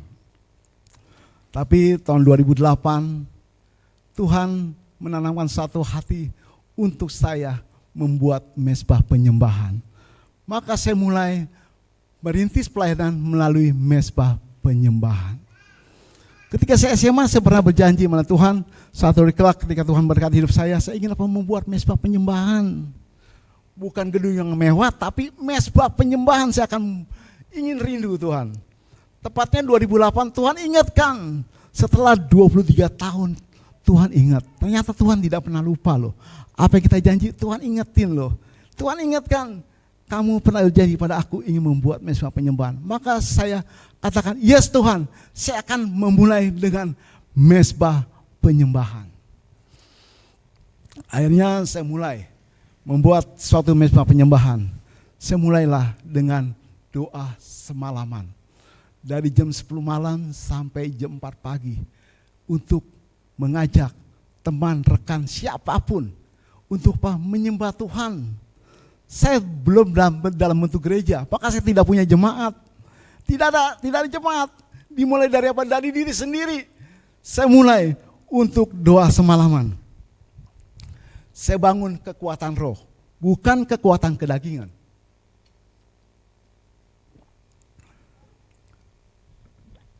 C: Tapi tahun 2008 Tuhan menanamkan satu hati untuk saya membuat mezbah penyembahan. Maka saya mulai merintis pelayanan melalui mezbah penyembahan. Ketika saya SMA, saya pernah berjanji sama Tuhan, satu hari kelak ketika Tuhan berkati hidup saya ingin membuat mezbah penyembahan. Bukan gedung yang mewah, tapi mezbah penyembahan saya akan ingin rindu Tuhan. Tepatnya 2008 Tuhan ingatkan, setelah 23 tahun Tuhan ingat. Ternyata Tuhan tidak pernah lupa loh. Apa yang kita janji Tuhan ingetin loh. Tuhan ingatkan, kamu pernah berjanji pada aku ingin membuat mezbah penyembahan. Maka saya katakan, yes Tuhan, saya akan memulai dengan mezbah penyembahan. Akhirnya saya mulai membuat suatu mezbah penyembahan. Saya mulailah dengan doa semalaman. Dari jam 10 malam sampai jam 4 pagi. Untuk mengajak teman, rekan, siapapun. Untuk menyembah Tuhan. Saya belum dalam bentuk gereja, maka saya tidak punya jemaat. Tidak ada jemaat. Dimulai dari apa? Dari diri sendiri. Saya mulai untuk doa semalaman. Saya bangun kekuatan roh, bukan kekuatan kedagingan.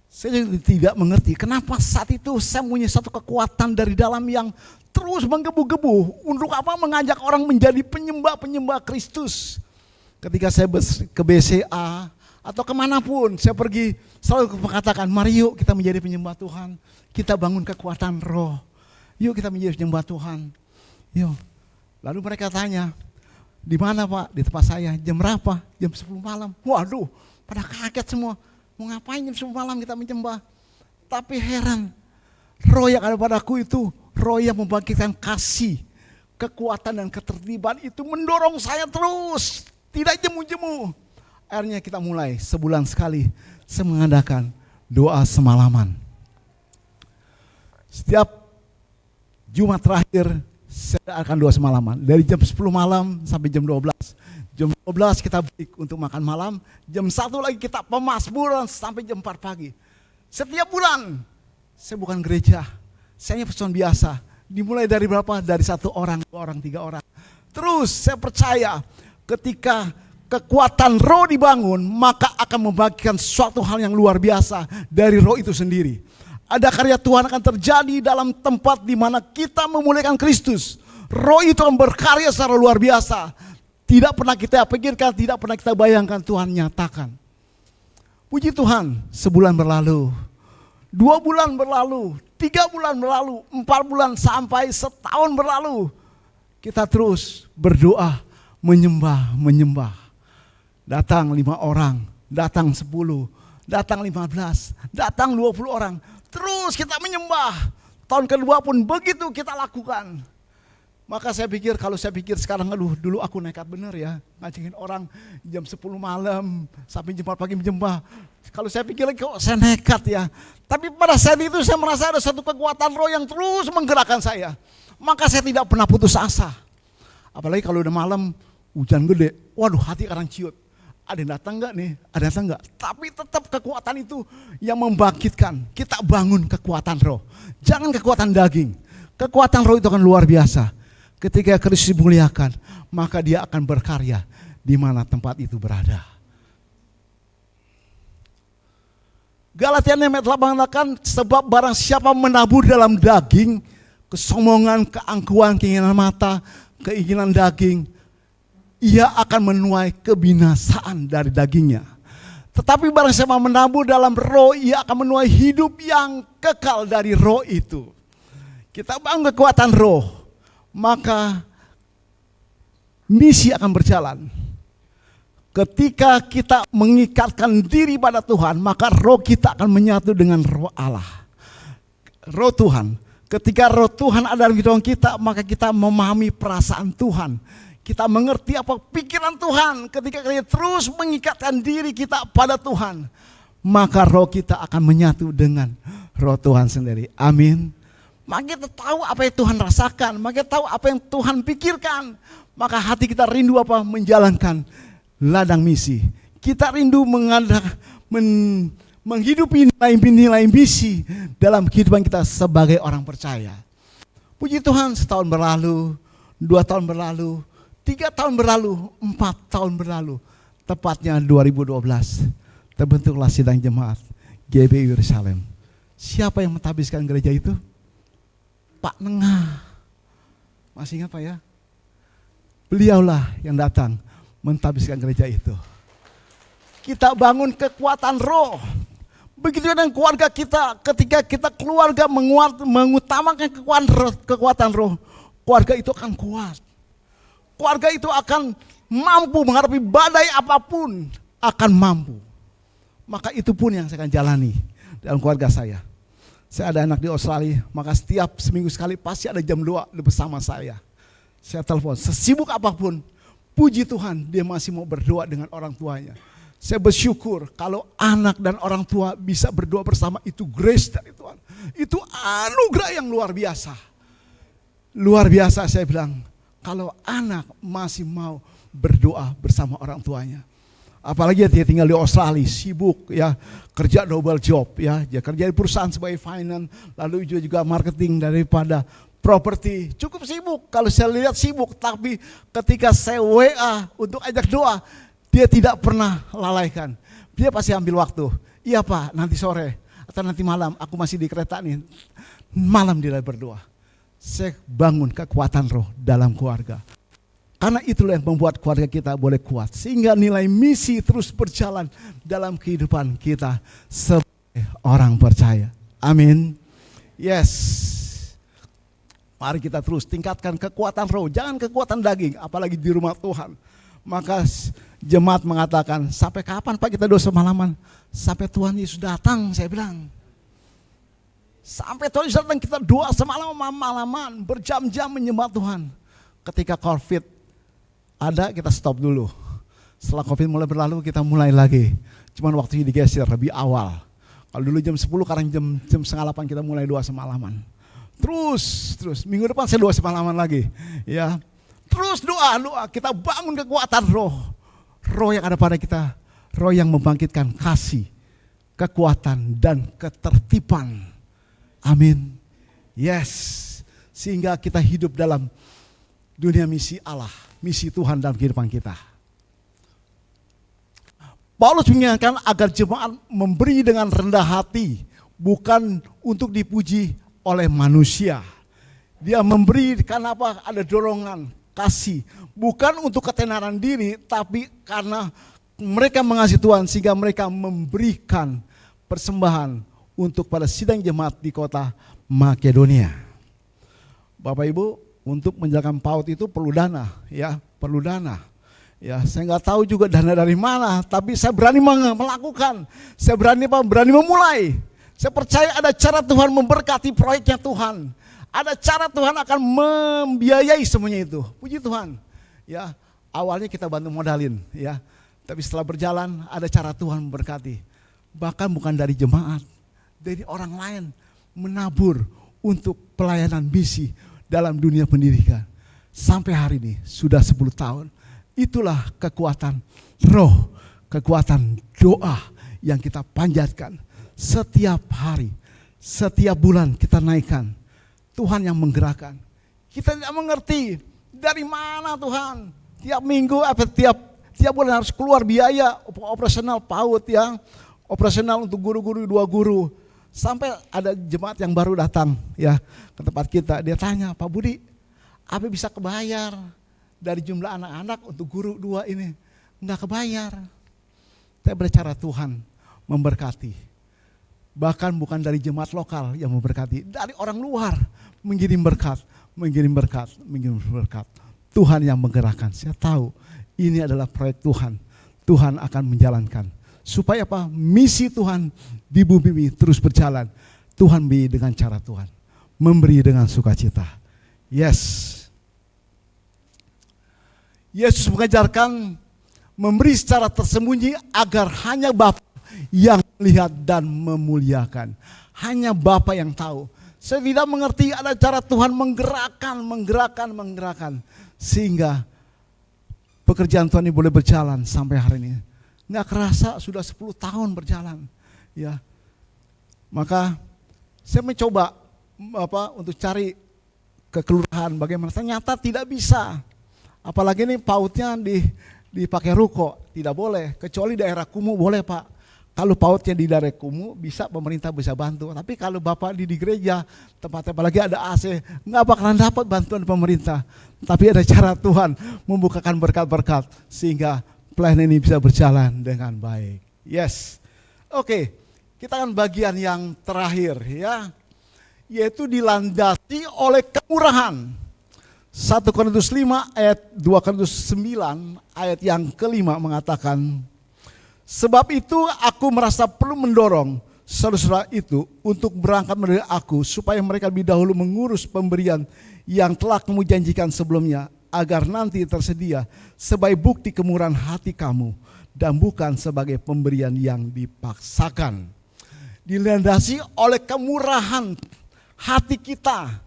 C: Saya tidak mengerti kenapa saat itu saya punya satu kekuatan dari dalam yang terus menggebu-gebu. Untuk apa? Mengajak orang menjadi penyembah Kristus. Ketika saya ke BCA atau kemanapun saya pergi, selalu mengatakan, mari yuk kita menjadi penyembah Tuhan. Kita bangun kekuatan roh. Yuk kita menjadi penyembah Tuhan. Yuk. Lalu mereka tanya, di mana Pak? Di tempat saya. Jam berapa? Jam 10 malam. Waduh, pada kaget semua. Mau ngapain jam 10 malam kita menyembah? Tapi heran, roh yang ada padaku itu roh yang membangkitkan kasih, kekuatan dan ketertiban itu mendorong saya terus, tidak jemu-jemu. Akhirnya kita mulai sebulan sekali saya mengadakan doa semalaman. Setiap Jumat terakhir saya akan doa semalaman dari jam 10 malam sampai jam 12. Jam 12 kita break untuk makan malam, jam 1 lagi kita pemazmuran sampai jam 4 pagi. Setiap bulan, saya bukan gereja, saya person biasa. Dimulai dari berapa? Dari 1 orang, 2 orang, 3 orang. Terus saya percaya ketika kekuatan roh dibangun, maka akan membagikan suatu hal yang luar biasa dari roh itu sendiri. Ada karya Tuhan akan terjadi dalam tempat di mana kita memuliakan Kristus. Roh itu akan berkarya secara luar biasa. Tidak pernah kita pikirkan, tidak pernah kita bayangkan Tuhan nyatakan. Puji Tuhan, sebulan berlalu, 2 bulan berlalu, 3 bulan berlalu, 4 bulan sampai setahun berlalu. Kita terus berdoa, menyembah. Datang 5 orang, datang 10, datang 15, datang 20 orang. Terus kita menyembah. Tahun kedua pun begitu kita lakukan. Maka saya pikir, kalau saya pikir sekarang, aduh dulu aku nekat bener ya. Ngancingin orang jam 10 malam sampai jam 4 pagi menyembah. Kalau saya pikir kok saya nekat ya. Tapi pada saat itu saya merasa ada satu kekuatan roh yang terus menggerakkan saya. Maka saya tidak pernah putus asa. Apalagi kalau udah malam, hujan gede. Waduh, hati kadang ciut. Ada yang datang enggak nih? Ada yang datang enggak? Tapi tetap kekuatan itu yang membangkitkan. Kita bangun kekuatan roh. Jangan kekuatan daging. Kekuatan roh itu akan luar biasa. Ketika Kristus dimuliakan, maka dia akan berkarya di mana tempat itu berada. Galatia 6 ayat 8 mengatakan, sebab barang siapa menabur dalam daging, kesombongan, keangkuhan, keinginan mata, keinginan daging, ia akan menuai kebinasaan dari dagingnya. Tetapi barang siapa menabur dalam roh, ia akan menuai hidup yang kekal dari roh itu. Kita bangun kekuatan roh, maka misi akan berjalan. Ketika kita mengikatkan diri pada Tuhan, maka roh kita akan menyatu dengan roh Allah. Roh Tuhan. Ketika roh Tuhan ada dalam kehidupan kita, maka kita memahami perasaan Tuhan. Kita mengerti apa pikiran Tuhan. Ketika kita terus mengikatkan diri kita pada Tuhan, maka roh kita akan menyatu dengan roh Tuhan sendiri. Amin. Maka kita tahu apa yang Tuhan rasakan, maka kita tahu apa yang Tuhan pikirkan. Maka hati kita rindu apa? Menjalankan ladang misi. Kita rindu menghidupi nilai-nilai misi dalam kehidupan kita sebagai orang percaya. Puji Tuhan, setahun berlalu, 2 tahun berlalu, 3 tahun berlalu, 4 tahun berlalu. Tepatnya 2012, terbentuklah sidang jemaat GBI Yerusalem. Siapa yang mentahbiskan gereja itu? Pak Nengah. Masih ingat Pak ya? Beliaulah yang datang mentahbiskan gereja itu. Kita bangun kekuatan roh. Begitu dengan keluarga kita, ketika kita keluarga mengutamakan kekuatan roh, keluarga itu akan kuat. Keluarga itu akan mampu menghadapi badai apapun, akan mampu. Maka itu pun yang saya akan jalani dalam keluarga saya. Saya ada anak di Australia, maka setiap seminggu sekali pasti ada jam 2 bersama saya. Saya telepon, sesibuk apapun, puji Tuhan dia masih mau berdoa dengan orang tuanya. Saya bersyukur kalau anak dan orang tua bisa berdoa bersama, itu grace dari Tuhan. Itu anugerah yang luar biasa. Luar biasa saya bilang, kalau anak masih mau berdoa bersama orang tuanya. Apalagi dia tinggal di Australia, sibuk ya, kerja double job ya, dia kerja di perusahaan sebagai finance, lalu juga marketing daripada properti, cukup sibuk. Kalau saya lihat sibuk, tapi ketika saya WA untuk ajak doa, dia tidak pernah lalaikan. Dia pasti ambil waktu. Iya Pak, nanti sore atau nanti malam, aku masih di kereta nih, malam dia berdoa. Saya bangun kekuatan roh dalam keluarga. Karena itulah yang membuat keluarga kita boleh kuat. Sehingga nilai misi terus berjalan dalam kehidupan kita sebagai orang percaya. Amin. Yes. Mari kita terus tingkatkan kekuatan roh. Jangan kekuatan daging, apalagi di rumah Tuhan. Maka jemaat mengatakan, sampai kapan Pak kita doa semalaman? Sampai Tuhan Yesus datang, saya bilang. Sampai Tuhan Yesus datang kita doa semalaman, berjam-jam menyembah Tuhan. Ketika COVID ada, kita stop dulu. Setelah COVID mulai berlalu, kita mulai lagi. Cuman waktunya digeser lebih awal. Kalau dulu jam 10, sekarang jam setengah 8 kita mulai doa semalaman. Terus minggu depan saya doa semalaman lagi. Ya, terus doa, kita bangun kekuatan roh. Roh yang ada pada kita, roh yang membangkitkan kasih, kekuatan dan ketertiban. Amin. Yes, sehingga kita hidup dalam dunia misi Allah, misi Tuhan dalam kehidupan kita. Paulus mengingatkan agar jemaat memberi dengan rendah hati, bukan untuk dipuji oleh manusia. Dia memberi karena apa? Ada dorongan, kasih. Bukan untuk ketenaran diri, tapi karena mereka mengasihi Tuhan sehingga mereka memberikan persembahan untuk pada sidang jemaat di kota Makedonia. Bapak Ibu, untuk menjalankan PAUD itu perlu dana, ya, perlu dana. Ya, saya nggak tahu juga dana dari mana, tapi saya berani melakukan, saya berani memulai. Saya percaya ada cara Tuhan memberkati proyeknya Tuhan, ada cara Tuhan akan membiayai semuanya itu. Puji Tuhan. Ya, awalnya kita bantu modalin, ya, tapi setelah berjalan ada cara Tuhan memberkati. Bahkan bukan dari jemaat, dari orang lain menabur untuk pelayanan misi dalam dunia pendidikan. Sampai hari ini sudah 10 tahun. Itulah kekuatan roh, kekuatan doa yang kita panjatkan setiap hari, setiap bulan kita naikkan. Tuhan yang menggerakkan. Kita tidak mengerti dari mana Tuhan. Tiap minggu, tiap bulan harus keluar biaya operasional PAUD, ya, operasional untuk guru-guru, 2 guru. Sampai ada jemaat yang baru datang, ya, ke tempat kita. Dia tanya, Pak Budi, apa bisa kebayar dari jumlah anak-anak untuk guru 2 ini? Enggak kebayar. Tapi bercara Tuhan memberkati. Bahkan bukan dari jemaat lokal yang memberkati, dari orang luar mengirim berkat, mengirim berkat, mengirim berkat. Tuhan yang menggerakkan. Saya tahu ini adalah proyek Tuhan. Tuhan akan menjalankan. Supaya apa? Misi Tuhan di bumi ini terus berjalan. Tuhan beri dengan cara Tuhan. Memberi dengan sukacita. Yes. Yesus mengajarkan memberi secara tersembunyi agar hanya Bapa yang melihat dan memuliakan. Hanya Bapa yang tahu. Saya tidak mengerti ada cara Tuhan menggerakkan. Sehingga pekerjaan Tuhan ini boleh berjalan sampai hari ini. Nggak kerasa sudah 10 tahun berjalan. Ya. Maka saya mencoba untuk cari ke kelurahan bagaimana. Ternyata tidak bisa. Apalagi ini PAUD-nya dipakai ruko, tidak boleh. Kecuali daerah kumuh boleh, Pak. Kalau PAUD-nya di daerah kumuh bisa, pemerintah bisa bantu. Tapi kalau Bapak di gereja, tempatnya apalagi ada AC, nggak bakalan dapat bantuan pemerintah. Tapi ada cara Tuhan membukakan berkat-berkat sehingga pelayanan ini bisa berjalan dengan baik. Yes. Oke, kita akan bagian yang terakhir, ya, yaitu dilandasi oleh kemurahan. 1 Korintus 5 ayat 2 Korintus 9 ayat yang kelima mengatakan, sebab itu aku merasa perlu mendorong saudara-saudara itu untuk berangkat dari aku supaya mereka lebih dahulu mengurus pemberian yang telah kamu janjikan sebelumnya, agar nanti tersedia sebagai bukti kemurahan hati kamu dan bukan sebagai pemberian yang dipaksakan. Dilandasi oleh kemurahan hati kita,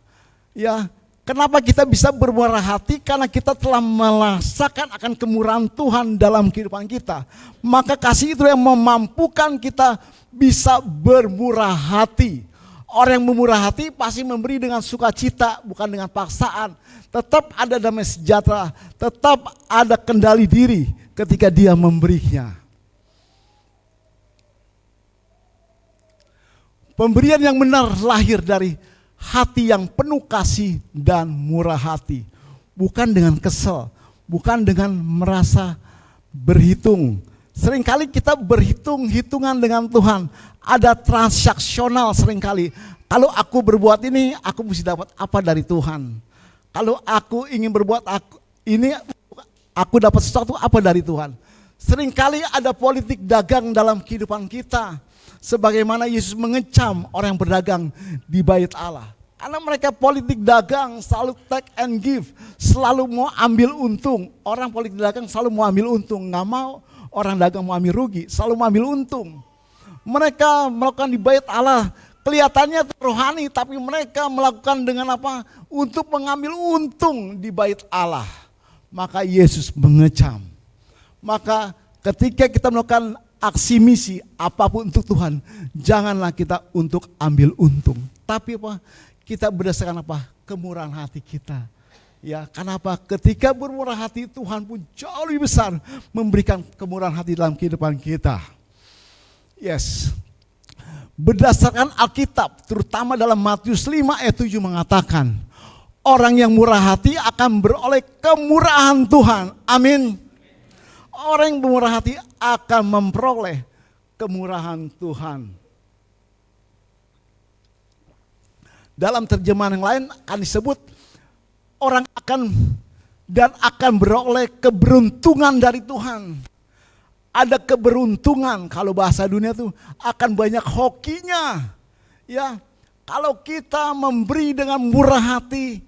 C: ya. Kenapa kita bisa bermurah hati? Karena kita telah merasakan akan kemurahan Tuhan dalam kehidupan kita. Maka kasih itu yang memampukan kita bisa bermurah hati. Orang yang memurah hati pasti memberi dengan sukacita, bukan dengan paksaan. Tetap ada damai sejahtera, tetap ada kendali diri ketika dia memberinya. Pemberian yang benar lahir dari hati yang penuh kasih dan murah hati. Bukan dengan kesel, bukan dengan merasa berhitung. Seringkali kita berhitung-hitungan dengan Tuhan. Ada transaksional seringkali. Kalau aku berbuat ini, aku mesti dapat apa dari Tuhan. Kalau aku ingin berbuat ini, aku dapat sesuatu apa dari Tuhan. Seringkali ada politik dagang dalam kehidupan kita. Sebagaimana Yesus mengecam orang yang berdagang di bait Allah. Karena mereka politik dagang selalu take and give, selalu mau ambil untung. Orang politik dagang selalu mau ambil untung, nggak mau orang dagang mau ambil rugi, selalu mau ambil untung. Mereka melakukan di bait Allah, kelihatannya rohani, tapi mereka melakukan dengan apa? Untuk mengambil untung di bait Allah. Maka Yesus mengecam. Maka ketika kita melakukan aksi misi apapun untuk Tuhan, janganlah kita untuk ambil untung. Tapi apa? Kita berdasarkan apa? Kemurahan hati kita. Ya, kenapa? Ketika bermurah hati, Tuhan pun jauh lebih besar memberikan kemurahan hati dalam kehidupan kita. Yes. Berdasarkan Alkitab, terutama dalam Matius 5 ayat 7 mengatakan, orang yang murah hati akan beroleh kemurahan Tuhan. Amin. Orang yang bermurah hati akan memperoleh kemurahan Tuhan. Dalam terjemahan yang lain akan disebut orang akan beroleh keberuntungan dari Tuhan. Ada keberuntungan, kalau bahasa dunia tuh akan banyak hokinya. Ya, kalau kita memberi dengan murah hati,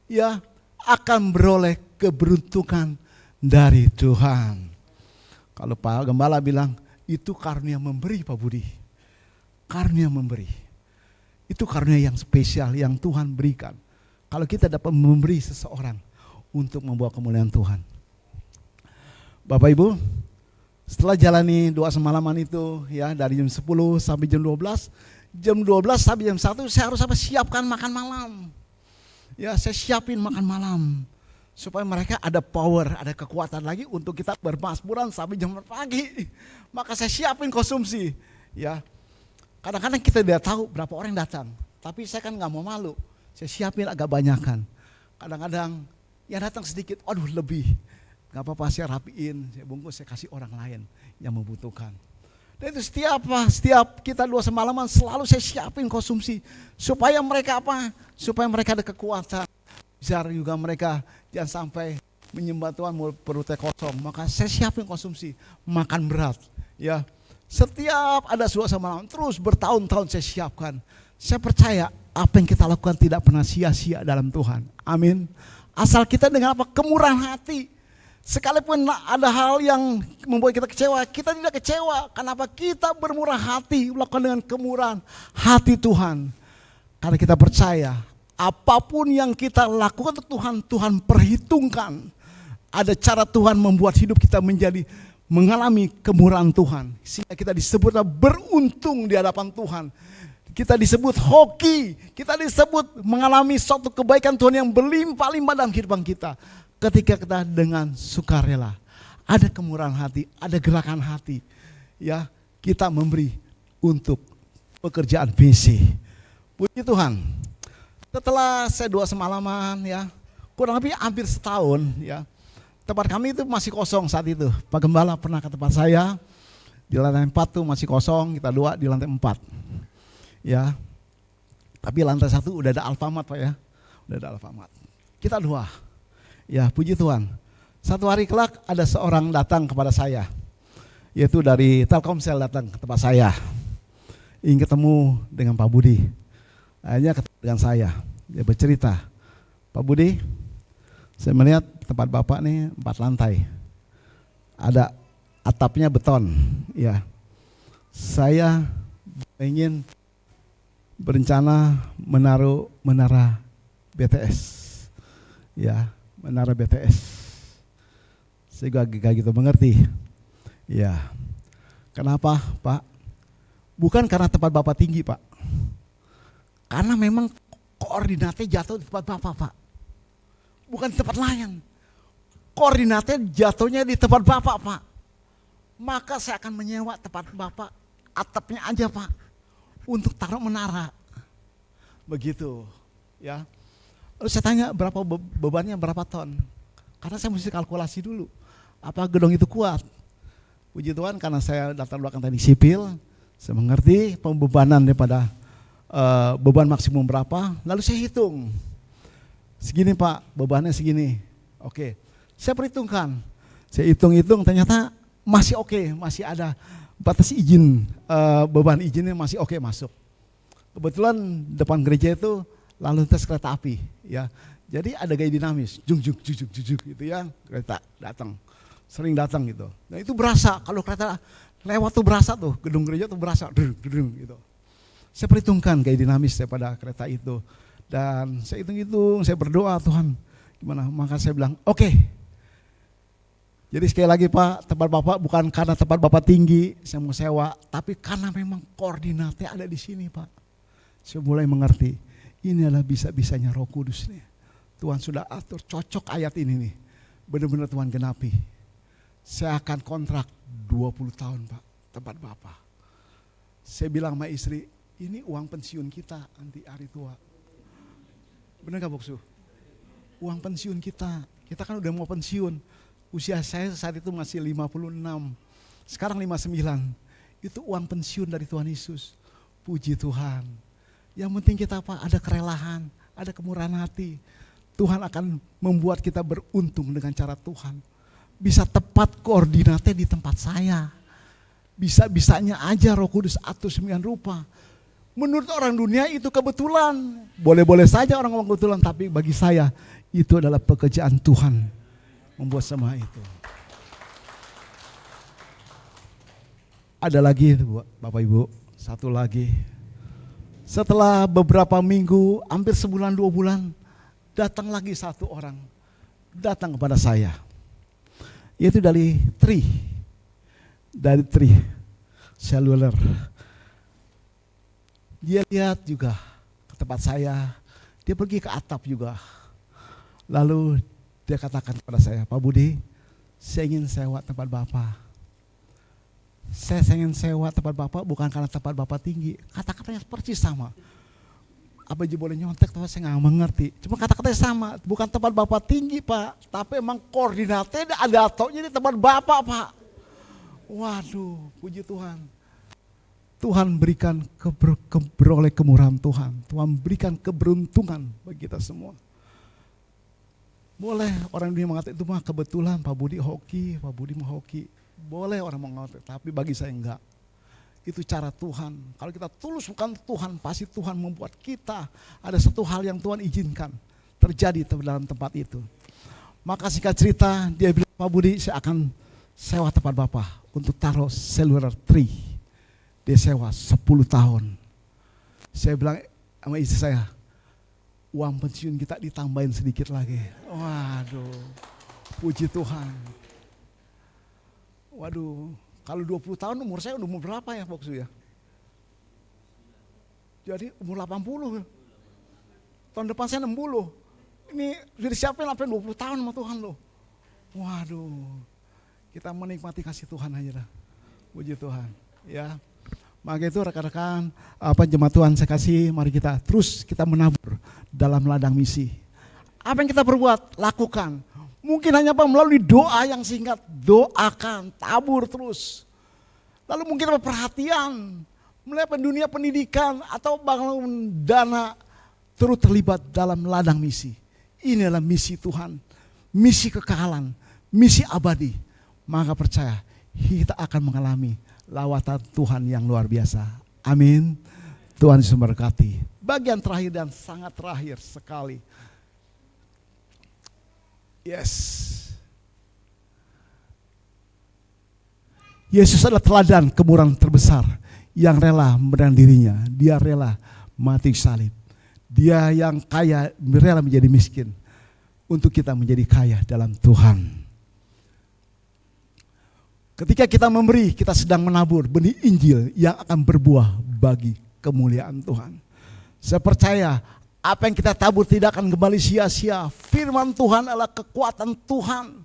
C: ya akan beroleh keberuntungan dari Tuhan. Kalau Pak Gembala bilang, itu karunia memberi Pak Budi. Karunia memberi. Itu karunia yang spesial yang Tuhan berikan. Kalau kita dapat memberi seseorang untuk membawa kemuliaan Tuhan. Bapak Ibu, setelah jalani doa semalaman itu ya dari jam 10 sampai jam 12 sampai jam 1 saya harus siapkan makan malam. Ya, saya siapin makan malam supaya mereka ada power, ada kekuatan lagi untuk kita bermasmuran sampai jam 4 pagi. Maka saya siapin konsumsi. Ya, kadang-kadang kita tidak tahu berapa orang yang datang, tapi saya kan nggak mau malu. Saya siapin agak banyakan. Kadang-kadang yang datang sedikit, aduh lebih. Gak apa-apa, saya rapiin, saya bungkus, saya kasih orang lain yang membutuhkan. Dan itu setiap kita doa semalaman selalu saya siapin konsumsi. Supaya mereka supaya mereka ada kekuatan. Biar juga mereka jangan sampai menyembah Tuhan perutnya kosong. Maka saya siapin konsumsi, makan berat. Ya, setiap ada doa semalaman, terus bertahun-tahun saya siapkan. Saya percaya apa yang kita lakukan tidak pernah sia-sia dalam Tuhan. Amin. Asal kita dengan kemurahan hati. Sekalipun ada hal yang membuat kita kecewa, kita tidak kecewa. Kenapa? Kita bermurah hati, melakukan dengan kemurahan hati Tuhan. Karena kita percaya, apapun yang kita lakukan untuk Tuhan, Tuhan perhitungkan. Ada cara Tuhan membuat hidup kita mengalami kemurahan Tuhan. Sehingga kita disebutlah beruntung di hadapan Tuhan. Kita disebut hoki, kita disebut mengalami suatu kebaikan Tuhan yang berlimpah-limpah dalam kehidupan kita. Ketika kita dengan sukarela, ada kemurahan hati, ada gerakan hati, ya kita memberi untuk pekerjaan misi. Puji Tuhan. Setelah saya doa semalaman, ya kurang lebih hampir setahun, ya tempat kami itu masih kosong saat itu. Pak Gembala pernah ke tempat saya di lantai 4 tuh masih kosong, kita doa di lantai 4, ya. Tapi lantai 1 udah ada Alfamart Pak ya, udah ada Alfamart. Kita doa. Ya, puji Tuhan. Satu hari kelak ada seorang datang kepada saya, yaitu dari Telkomsel datang ke tempat saya, ingin ketemu dengan Pak Budi. Akhirnya ketemu dengan saya, dia bercerita, Pak Budi, saya melihat tempat Bapak nih 4 lantai, ada atapnya beton, ya. Saya ingin berencana menaruh menara BTS, ya. Menara BTS. Saya juga gak gitu mengerti. Ya. Kenapa Pak? Bukan karena tempat Bapak tinggi Pak. Karena memang koordinatnya jatuh di tempat Bapak Pak. Bukan di tempat lain. Koordinatnya jatuhnya di tempat Bapak Pak. Maka saya akan menyewa tempat Bapak, atapnya aja Pak, untuk taruh menara. Begitu. Ya. Lalu saya tanya berapa bebannya berapa ton. Karena saya mesti kalkulasi dulu. Apa gedung itu kuat. Puji Tuhan karena saya latar belakang teknik sipil. Saya mengerti pembebanan daripada beban maksimum berapa. Lalu saya hitung. Segini Pak, bebannya segini. Oke, saya perhitungkan. Saya hitung-hitung ternyata masih oke. Masih ada batas izin, beban izinnya masih oke masuk. Kebetulan depan gereja itu lalu lintas kereta api, ya. Jadi ada gaya dinamis, juk gitu ya, kereta datang, sering datang gitu. Nah itu berasa kalau kereta lewat tuh berasa tuh, gedung gereja tuh berasa, gitu. Saya perhitungkan gaya dinamis daripada kereta itu, dan saya hitung-hitung, saya berdoa Tuhan, gimana? Maka saya bilang, oke. Jadi sekali lagi Pak, tempat Bapak bukan karena tempat Bapak tinggi, saya mau sewa, tapi karena memang koordinatnya ada di sini Pak. Saya mulai mengerti. Ini adalah bisa-bisanya Roh Kudus nih. Tuhan sudah atur, cocok ayat ini nih. Benar-benar Tuhan genapi. Saya akan kontrak 20 tahun Pak, tempat Bapak. Saya bilang sama istri, ini uang pensiun kita nanti hari tua. Benar gak Boksu? Uang pensiun kita kan udah mau pensiun. Usia saya saat itu masih 56. Sekarang 59, itu uang pensiun dari Tuhan Yesus. Puji Tuhan. Yang penting kita apa? Ada kerelahan, ada kemurahan hati. Tuhan akan membuat kita beruntung dengan cara Tuhan. Bisa tepat koordinatnya di tempat saya. Bisa-bisanya aja Roh Kudus atur sembilan rupa. Menurut orang dunia itu kebetulan. Boleh-boleh saja orang ngomong kebetulan, tapi bagi saya itu adalah pekerjaan Tuhan membuat semua itu. Ada lagi Bapak Ibu, satu lagi. Setelah beberapa minggu, hampir sebulan 2 bulan, datang lagi satu orang, datang kepada saya. Yaitu dari Tri Seluler. Dia lihat juga ke tempat saya, dia pergi ke atap juga. Lalu dia katakan kepada saya, Pak Budi, saya ingin sewa tempat Bapak. Saya ingin sewa tempat Bapak bukan karena tempat Bapak tinggi. Kata-katanya persis sama. Apa aja boleh nyontek, tapi saya nggak mengerti. Cuma kata-katanya sama, bukan tempat Bapak tinggi Pak, tapi emang koordinatnya ada ataunya di tempat Bapak Pak. Waduh, puji Tuhan. Tuhan berikan beroleh kemurahan Tuhan. Tuhan berikan keberuntungan bagi kita semua. Boleh orang dunia mengatakan itu mah kebetulan Pak Budi hoki, Pak Budi mah hoki. Boleh orang mengatakan, tapi bagi saya enggak. Itu cara Tuhan. Kalau kita tulus bukan Tuhan, pasti Tuhan membuat kita ada satu hal yang Tuhan izinkan terjadi dalam tempat itu. Maka singkat cerita, dia bilang, Pak Budi saya akan sewa tempat Bapak untuk taruh seluler tree. Dia sewa 10 tahun. Saya bilang sama istri saya, uang pensiun kita ditambahin sedikit lagi. Waduh, puji Tuhan. Waduh, kalau 20 tahun umur saya udah umur berapa ya Boksu ya? Jadi umur 80. Tahun depan saya 60. Ini sudah disiapin sampai 20 tahun sama Tuhan loh. Waduh, kita menikmati kasih Tuhan aja dah. Puji Tuhan. Ya, maka itu rekan-rekan jemaat Tuhan saya kasih, mari kita terus kita menabur dalam ladang misi. Apa yang kita perbuat, lakukan. Mungkin hanya melalui doa yang singkat, doakan, tabur terus. Lalu mungkin perhatian, melihat dunia pendidikan atau bangun dana, terus terlibat dalam ladang misi. Ini adalah misi Tuhan, misi kekekalan, misi abadi. Maka percaya, kita akan mengalami lawatan Tuhan yang luar biasa. Amin. Tuhan Yesus memberkati. Bagian terakhir dan sangat terakhir sekali. Yes. Yesus adalah teladan kemurahan terbesar yang rela merendah dirinya. Dia rela mati salib. Dia yang kaya rela menjadi miskin untuk kita menjadi kaya dalam Tuhan. Ketika kita memberi, kita sedang menabur benih Injil yang akan berbuah bagi kemuliaan Tuhan. Saya percaya apa yang kita tabur tidak akan kembali sia-sia. Firman Tuhan adalah kekuatan Tuhan.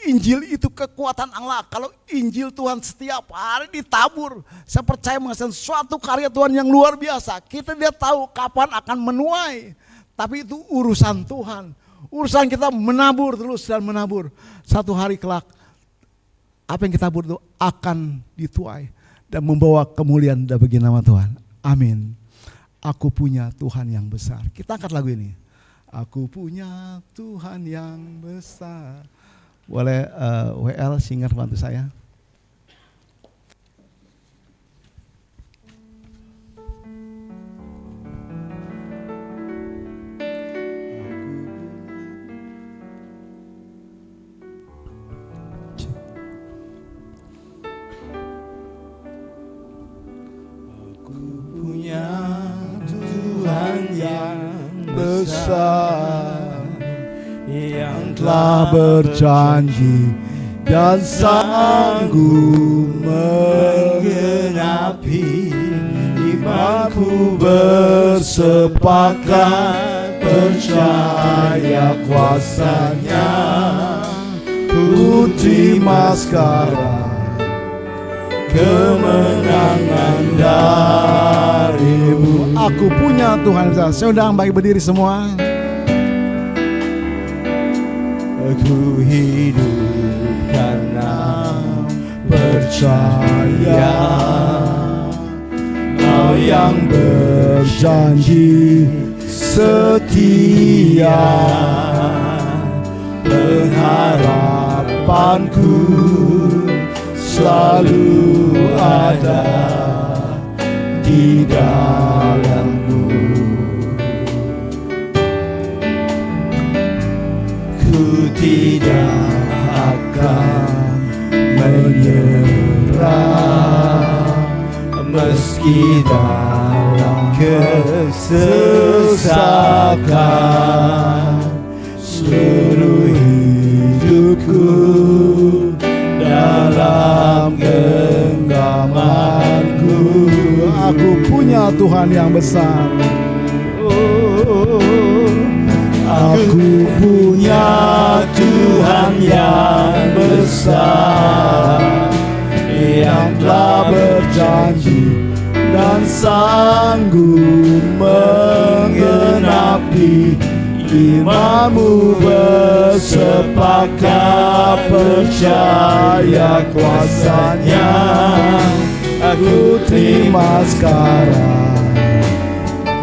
C: Injil itu kekuatan Allah. Kalau Injil Tuhan setiap hari ditabur, saya percaya menghasilkan suatu karya Tuhan yang luar biasa. Kita tidak tahu kapan akan menuai, tapi itu urusan Tuhan. Urusan kita menabur terus dan menabur. Satu hari kelak, apa yang kita tabur itu akan dituai dan membawa kemuliaan bagi nama Tuhan. Amin. Aku punya Tuhan yang besar. Kita angkat lagu ini. Aku punya Tuhan yang besar. Boleh WL singer bantu saya. Besar yang telah berjanji dan sanggup menggenapi imanku bersepakat percaya kuasanya ku terima sekarang kemenangan darimu. Aku punya Tuhan. Saya undang baik berdiri semua. Aku hidup karena percaya, Kau yang berjanji setia, pengharapanku selalu ada di dalam-Mu. Ku tidak akan menyerah meski dalam kesesakan, seluruh hidupku dalam genggaman-Ku. Aku punya Tuhan yang besar. Aku punya Tuhan yang besar, yang telah berjanji dan sanggup menggenapi iman-Mu. Bersepakat percaya kuasa-Nya, aku terima sekarang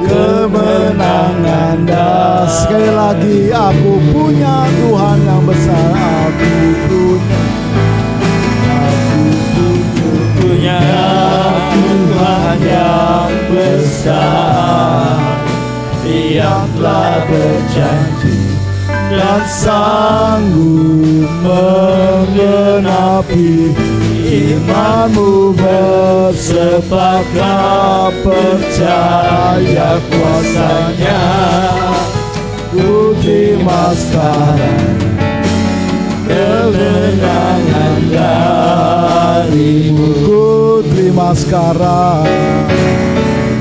C: kemenangan. Dan sekali lagi, aku punya Tuhan yang besar. Aku punya Tuhan yang besar, yang telah berjanji dan sanggup menggenapi iman-Mu. Bersepakat percaya kuasa-Nya, ku terima sekarang kemenangan dari-Mu. Ku terima sekarang,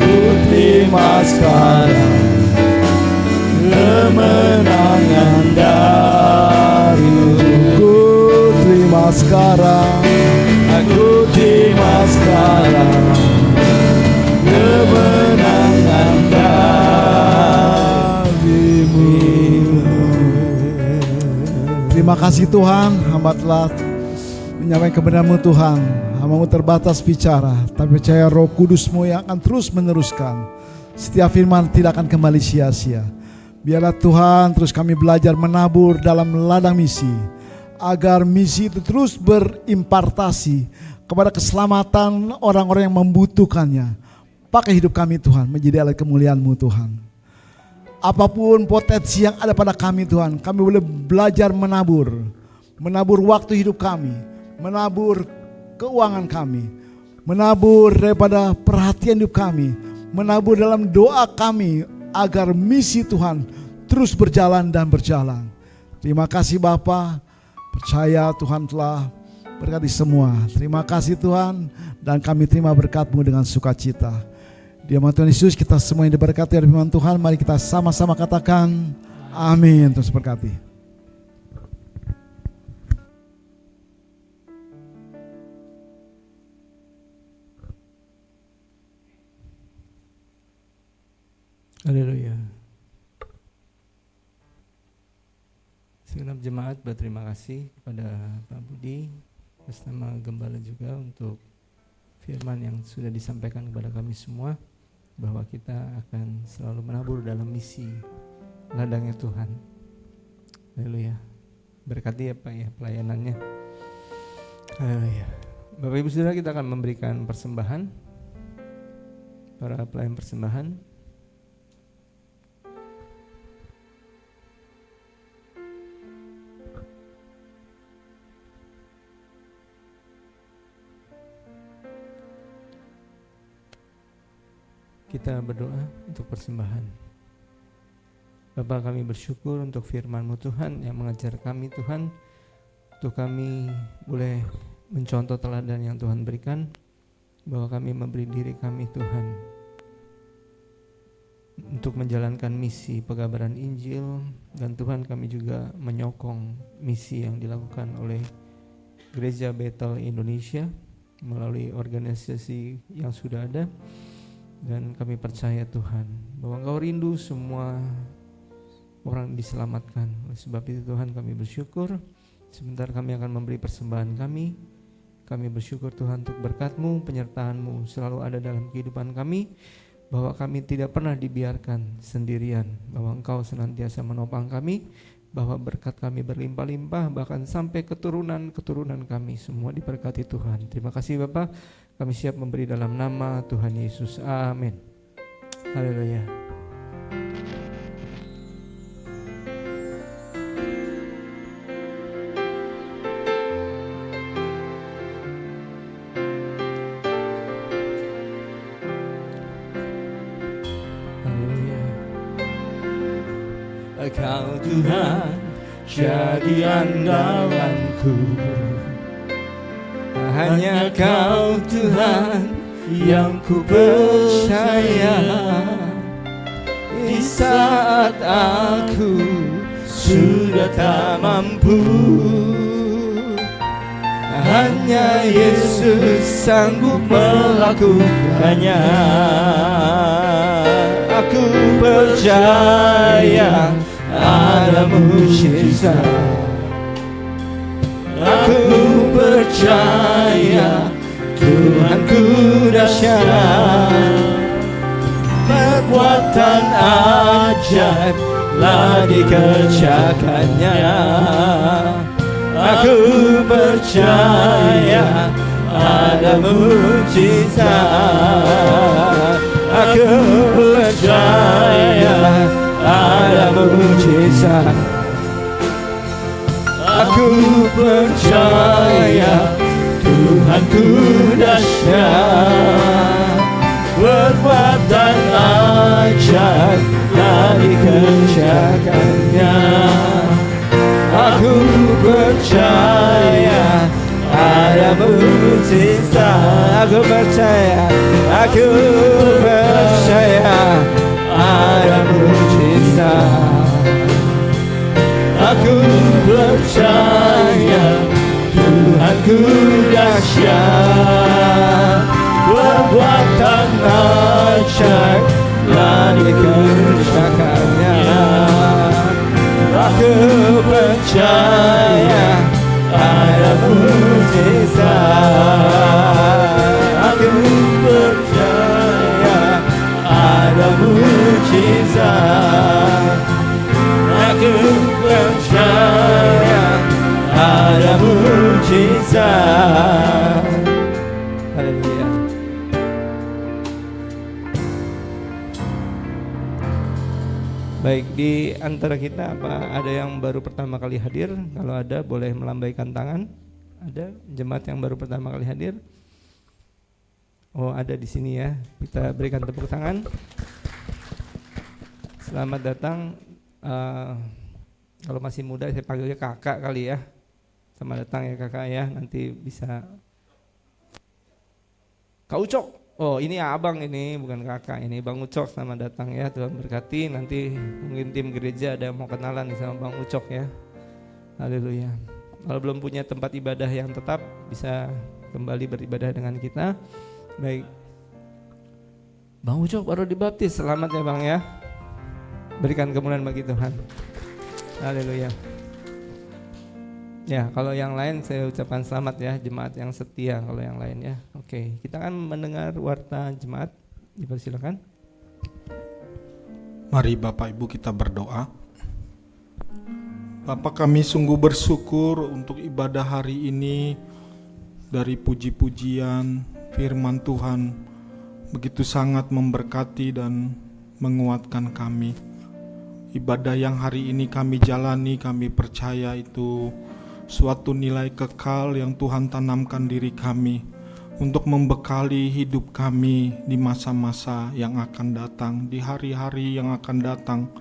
C: ku terima sekarang kemenangan dari-Mu. Ku terima sekarang, aku terima sekarang kemenangan dari-Mu. Terima kasih Tuhan, hamba telah menyampaikan kebenaran-Mu Tuhan. Hamba-Mu terbatas bicara, tapi percaya Roh Kudus-Mu yang akan terus meneruskan. Setiap firman tidak akan kembali sia-sia. Biarlah Tuhan terus kami belajar menabur dalam ladang misi, agar misi itu terus berimpartasi kepada keselamatan orang-orang yang membutuhkannya. Pakai hidup kami Tuhan menjadi alat kemuliaan-Mu Tuhan. Apapun potensi yang ada pada kami Tuhan, kami boleh belajar menabur waktu hidup kami, menabur keuangan kami, menabur daripada perhatian hidup kami, menabur dalam doa kami, agar misi Tuhan terus berjalan dan berjalan. Terima kasih Bapa, percaya Tuhan telah berkati semua. Terima kasih Tuhan, dan kami terima berkat-Mu dengan sukacita. Di nama Tuhan Yesus kita semua yang diberkati oleh firman Tuhan, mari kita sama-sama katakan amin. Terus berkati.
A: Haleluya. Segenap jemaat berterima kasih kepada Pak Budi bersama Gembala juga untuk firman yang sudah disampaikan kepada kami semua, bahwa kita akan selalu menabur dalam misi ladangnya Tuhan. Haleluya. Berkati ya Pak ya pelayanannya. Haleluya. Bapak Ibu Saudara, kita akan memberikan persembahan. Para pelayan persembahan. Kita berdoa untuk persembahan. Bapa, kami bersyukur untuk firman-Mu Tuhan yang mengajar kami Tuhan, untuk kami boleh mencontoh teladan yang Tuhan berikan, bahwa kami memberi diri kami Tuhan untuk menjalankan misi pengabaran Injil, dan Tuhan kami juga menyokong misi yang dilakukan oleh Gereja Bethel Indonesia melalui organisasi yang sudah ada. Dan kami percaya Tuhan bahwa Engkau rindu semua orang diselamatkan. Oleh sebab itu Tuhan kami bersyukur. Sebentar kami akan memberi persembahan kami. Kami bersyukur Tuhan untuk berkat-Mu, penyertaan-Mu selalu ada dalam kehidupan kami, bahwa kami tidak pernah dibiarkan sendirian, bahwa Engkau senantiasa menopang kami, bahwa berkat kami berlimpah-limpah, bahkan sampai keturunan-keturunan kami semua diberkati Tuhan. Terima kasih Bapa, kami siap memberi dalam nama Tuhan Yesus. Amin. Haleluya. Kau Tuhan jadi andalanku, hanya Kau Tuhan yang ku percaya. Di saat aku sudah tak mampu, hanya Yesus sanggup melakukannya. Aku percaya ada mujizat. Aku percaya Tuhanku dahsyat. Perbuatan ajaib lah dikerjakannya. Aku percaya ada mujizat. Aku percaya ada mujizat. Aku percaya Tuhanku dahsyat. Perbuatan ajaib telah dikerjakannya. Aku percaya ada mujizat. Aku percaya ada mujizat. Aku percaya Tuhanku dahsyat. Perbuatan ajaib telah dikerjakannya. Aku percaya ada mujizat. Aku percaya ada mujizat. Aku percaya ada mujizat. Haleluya. Baik, di antara kita apa ada yang baru pertama kali hadir? Kalau ada boleh melambaikan tangan. Ada jemaat yang baru pertama kali hadir? Oh, ada di sini ya. Kita berikan tepuk tangan. Selamat datang. Kalau masih muda saya panggilnya kakak kali ya. Selamat datang ya kakak ya. Nanti bisa Kak Ucok. Oh, ini abang ini, bukan kakak ini, Bang Ucok. Selamat datang ya, Tuhan berkati. Nanti mungkin tim gereja ada yang mau kenalan nih sama Bang Ucok ya. Haleluya. Kalau belum punya tempat ibadah yang tetap, bisa kembali beribadah dengan kita. Baik, Bang Ucok baru dibaptis, selamat ya Bang ya. Berikan kemuliaan bagi Tuhan. Haleluya. Ya, kalau yang lain saya ucapkan selamat ya, jemaat yang setia kalau yang lain ya. Oke, kita akan mendengar warta jemaat. Dipersilakan.
D: Mari Bapak Ibu kita berdoa. Bapak, kami sungguh bersyukur untuk ibadah hari ini. Dari puji-pujian firman Tuhan begitu sangat memberkati dan menguatkan kami. Ibadah yang hari ini kami jalani, kami percaya itu suatu nilai kekal yang Tuhan tanamkan diri kami untuk membekali hidup kami di masa-masa yang akan datang, di hari-hari yang akan datang,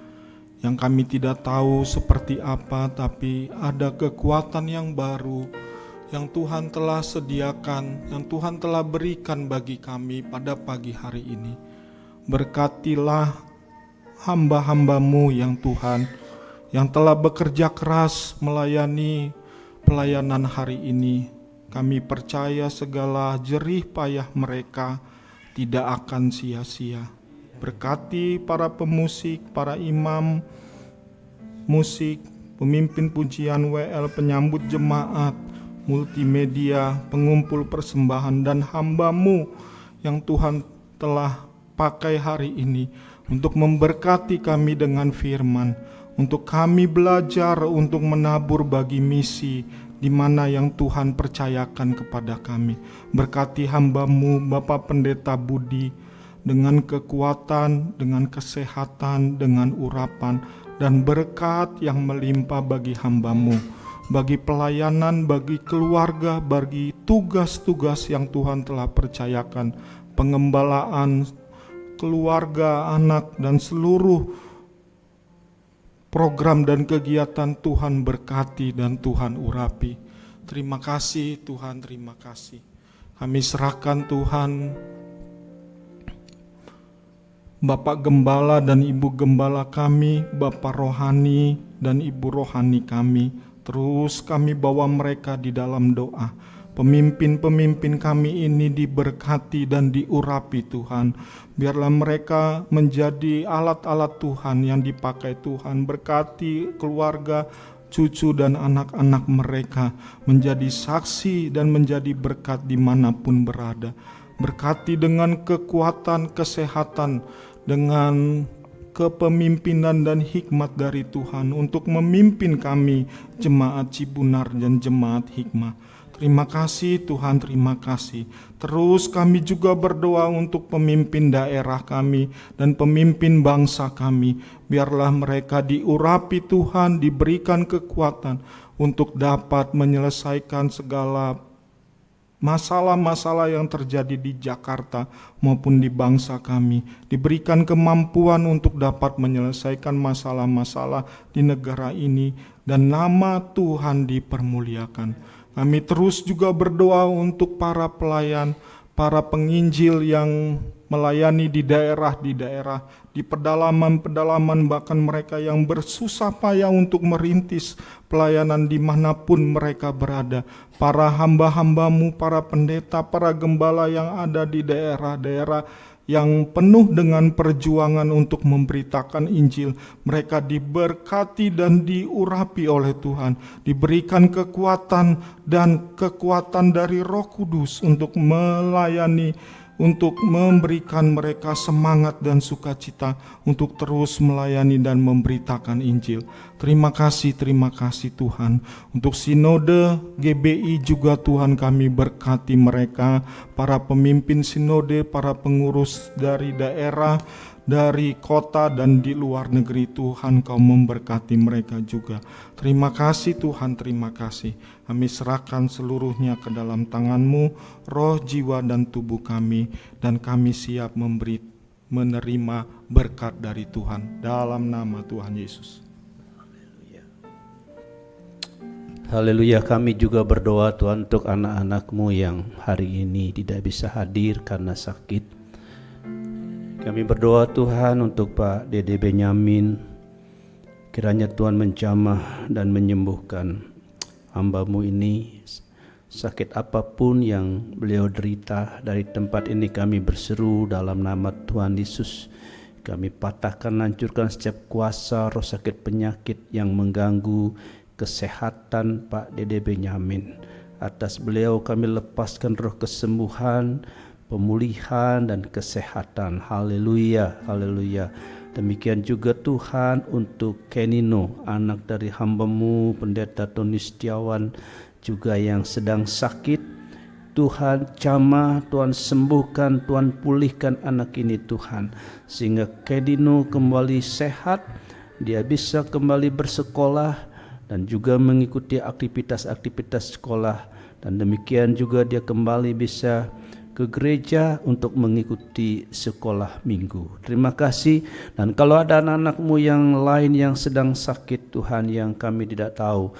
D: yang kami tidak tahu seperti apa, tapi ada kekuatan yang baru yang Tuhan telah sediakan, yang Tuhan telah berikan bagi kami pada pagi hari ini. Berkatilah hamba-hamba-Mu yang Tuhan, yang telah bekerja keras melayani pelayanan hari ini. Kami percaya segala jerih payah mereka tidak akan sia-sia. Berkati para pemusik, para imam musik, pemimpin pujian WL, penyambut jemaat, multimedia, pengumpul persembahan, dan hamba-Mu yang Tuhan telah pakai hari ini untuk memberkati kami dengan firman, untuk kami belajar untuk menabur bagi misi di mana yang Tuhan percayakan kepada kami. Berkati hamba-Mu Bapak Pendeta Budi dengan kekuatan, dengan kesehatan, dengan urapan, dan berkat yang melimpah bagi hamba-Mu, bagi pelayanan, bagi keluarga, bagi tugas-tugas yang Tuhan telah percayakan, pengembalaan keluarga, anak, dan seluruh program dan kegiatan Tuhan berkati dan Tuhan urapi. Terima kasih Tuhan, terima kasih. Kami serahkan Tuhan Bapak Gembala dan Ibu Gembala kami, Bapak Rohani dan Ibu Rohani kami. Terus kami bawa mereka di dalam doa. Pemimpin-pemimpin kami ini diberkati dan diurapi Tuhan. Biarlah mereka menjadi alat-alat Tuhan yang dipakai Tuhan. Berkati keluarga, cucu dan anak-anak mereka menjadi saksi dan menjadi berkat dimanapun berada. Berkati dengan kekuatan, kesehatan, dengan kepemimpinan dan hikmat dari Tuhan untuk memimpin kami, Jemaat Cibunar dan Jemaat Hikmah. Terima kasih Tuhan, terima kasih. Terus kami juga berdoa untuk pemimpin daerah kami dan pemimpin bangsa kami. Biarlah mereka diurapi Tuhan, diberikan kekuatan untuk dapat menyelesaikan segala masalah-masalah yang terjadi di Jakarta maupun di bangsa kami. Diberikan kemampuan untuk dapat menyelesaikan masalah-masalah di negara ini dan nama Tuhan dipermuliakan. Kami terus juga berdoa untuk para pelayan, para penginjil yang melayani di daerah, di pedalaman-pedalaman, bahkan mereka yang bersusah payah untuk merintis pelayanan dimanapun mereka berada. Para hamba-hamba-Mu, para pendeta, para gembala yang ada di daerah-daerah yang penuh dengan perjuangan untuk memberitakan Injil. Mereka diberkati dan diurapi oleh Tuhan, diberikan kekuatan dan kekuatan dari Roh Kudus untuk melayani, untuk memberikan mereka semangat dan sukacita untuk terus melayani dan memberitakan Injil. Terima kasih Tuhan. Untuk sinode GBI juga Tuhan kami berkati mereka, para pemimpin sinode, para pengurus dari daerah, dari kota dan di luar negeri. Tuhan Kau memberkati mereka juga. Terima kasih Tuhan, terima kasih. Kami serahkan seluruhnya ke dalam tangan-Mu, roh, jiwa, dan tubuh kami, dan kami siap menerima berkat dari Tuhan dalam nama Tuhan Yesus.
B: Haleluya, kami juga berdoa Tuhan untuk anak-anak-Mu yang hari ini tidak bisa hadir karena sakit. Kami berdoa Tuhan untuk Pak Dede Benyamin, kiranya Tuhan menjamah dan menyembuhkan hamba-Mu ini. Sakit apapun yang beliau derita, dari tempat ini kami berseru dalam nama Tuhan Yesus. Kami patahkan, hancurkan setiap kuasa roh sakit penyakit yang mengganggu kesehatan Pak Dede Benyamin. Atas beliau kami lepaskan roh kesembuhan, pemulihan dan kesehatan. Haleluya, haleluya. Demikian juga Tuhan untuk Kenino, anak dari hamba-Mu Pendeta Tony Setiawan juga yang sedang sakit. Tuhan jamah, Tuhan sembuhkan, Tuhan pulihkan anak ini Tuhan, sehingga Kenino kembali sehat, dia bisa kembali bersekolah dan juga mengikuti aktivitas-aktivitas sekolah, dan demikian juga dia kembali bisa ke gereja untuk mengikuti sekolah minggu. Terima kasih. Dan kalau ada anak-anak-Mu yang lain yang sedang sakit Tuhan, yang kami tidak tahu,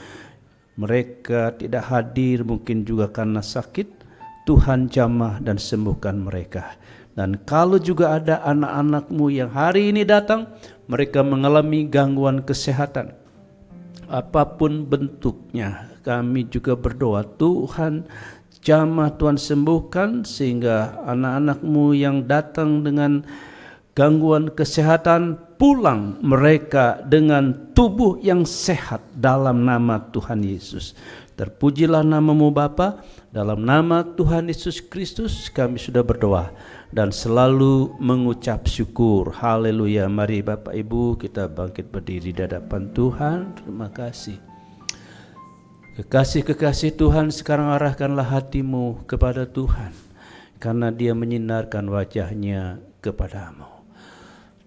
B: mereka tidak hadir mungkin juga karena sakit, Tuhan jamah dan sembuhkan mereka. Dan kalau juga ada anak-anak-Mu yang hari ini datang, mereka mengalami gangguan kesehatan, apapun bentuknya, kami juga berdoa Tuhan jamah, Tuhan sembuhkan, sehingga anak-anak-Mu yang datang dengan gangguan kesehatan, pulang mereka dengan tubuh yang sehat dalam nama Tuhan Yesus. Terpujilah namamu Bapa, dalam nama Tuhan Yesus Kristus kami sudah berdoa dan selalu mengucap syukur. Haleluya. Mari Bapak Ibu kita bangkit berdiri di hadapan Tuhan. Terima kasih. Kekasih-kekasih Tuhan, sekarang arahkanlah hatimu kepada Tuhan, karena Dia menyinarkan wajahnya kepadamu.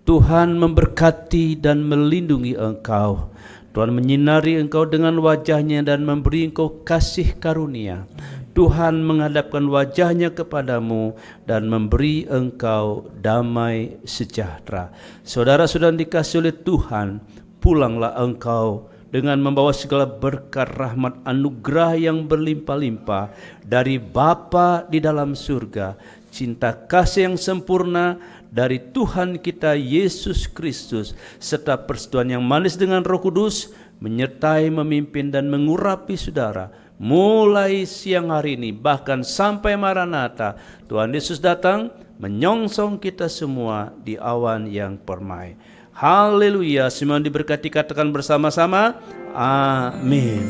B: Tuhan memberkati dan melindungi engkau. Tuhan menyinari engkau dengan wajahnya dan memberi engkau kasih karunia. Tuhan menghadapkan wajahnya kepadamu dan memberi engkau damai sejahtera. Saudara-saudara dikasihi oleh Tuhan, pulanglah engkau dengan membawa segala berkat, rahmat, anugerah yang berlimpah-limpah dari Bapa di dalam surga, cinta kasih yang sempurna dari Tuhan kita Yesus Kristus, serta persetujuan yang manis dengan Roh Kudus menyertai, memimpin dan mengurapi saudara mulai siang hari ini bahkan sampai Maranatha. Tuhan Yesus datang menyongsong kita semua di awan yang permai. Haleluya. Semua diberkati, katakan bersama-sama amin.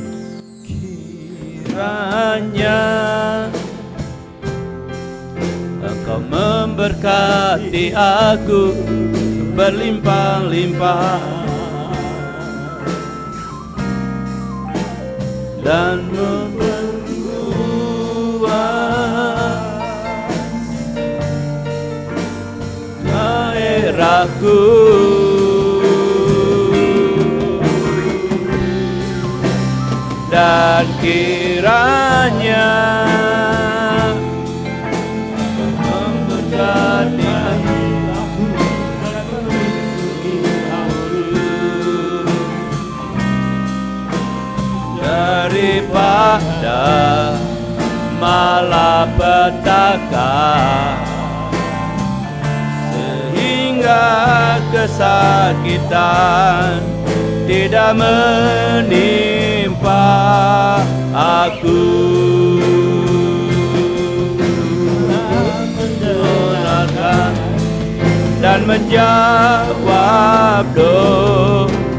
B: Kiranya Engkau memberkati aku berlimpah-limpah dan memperluas daerahku, dan kiranya daripada malapetaka sehingga kesakitan tidak menimpa aku. Mendengarkan dan menjawab doaku.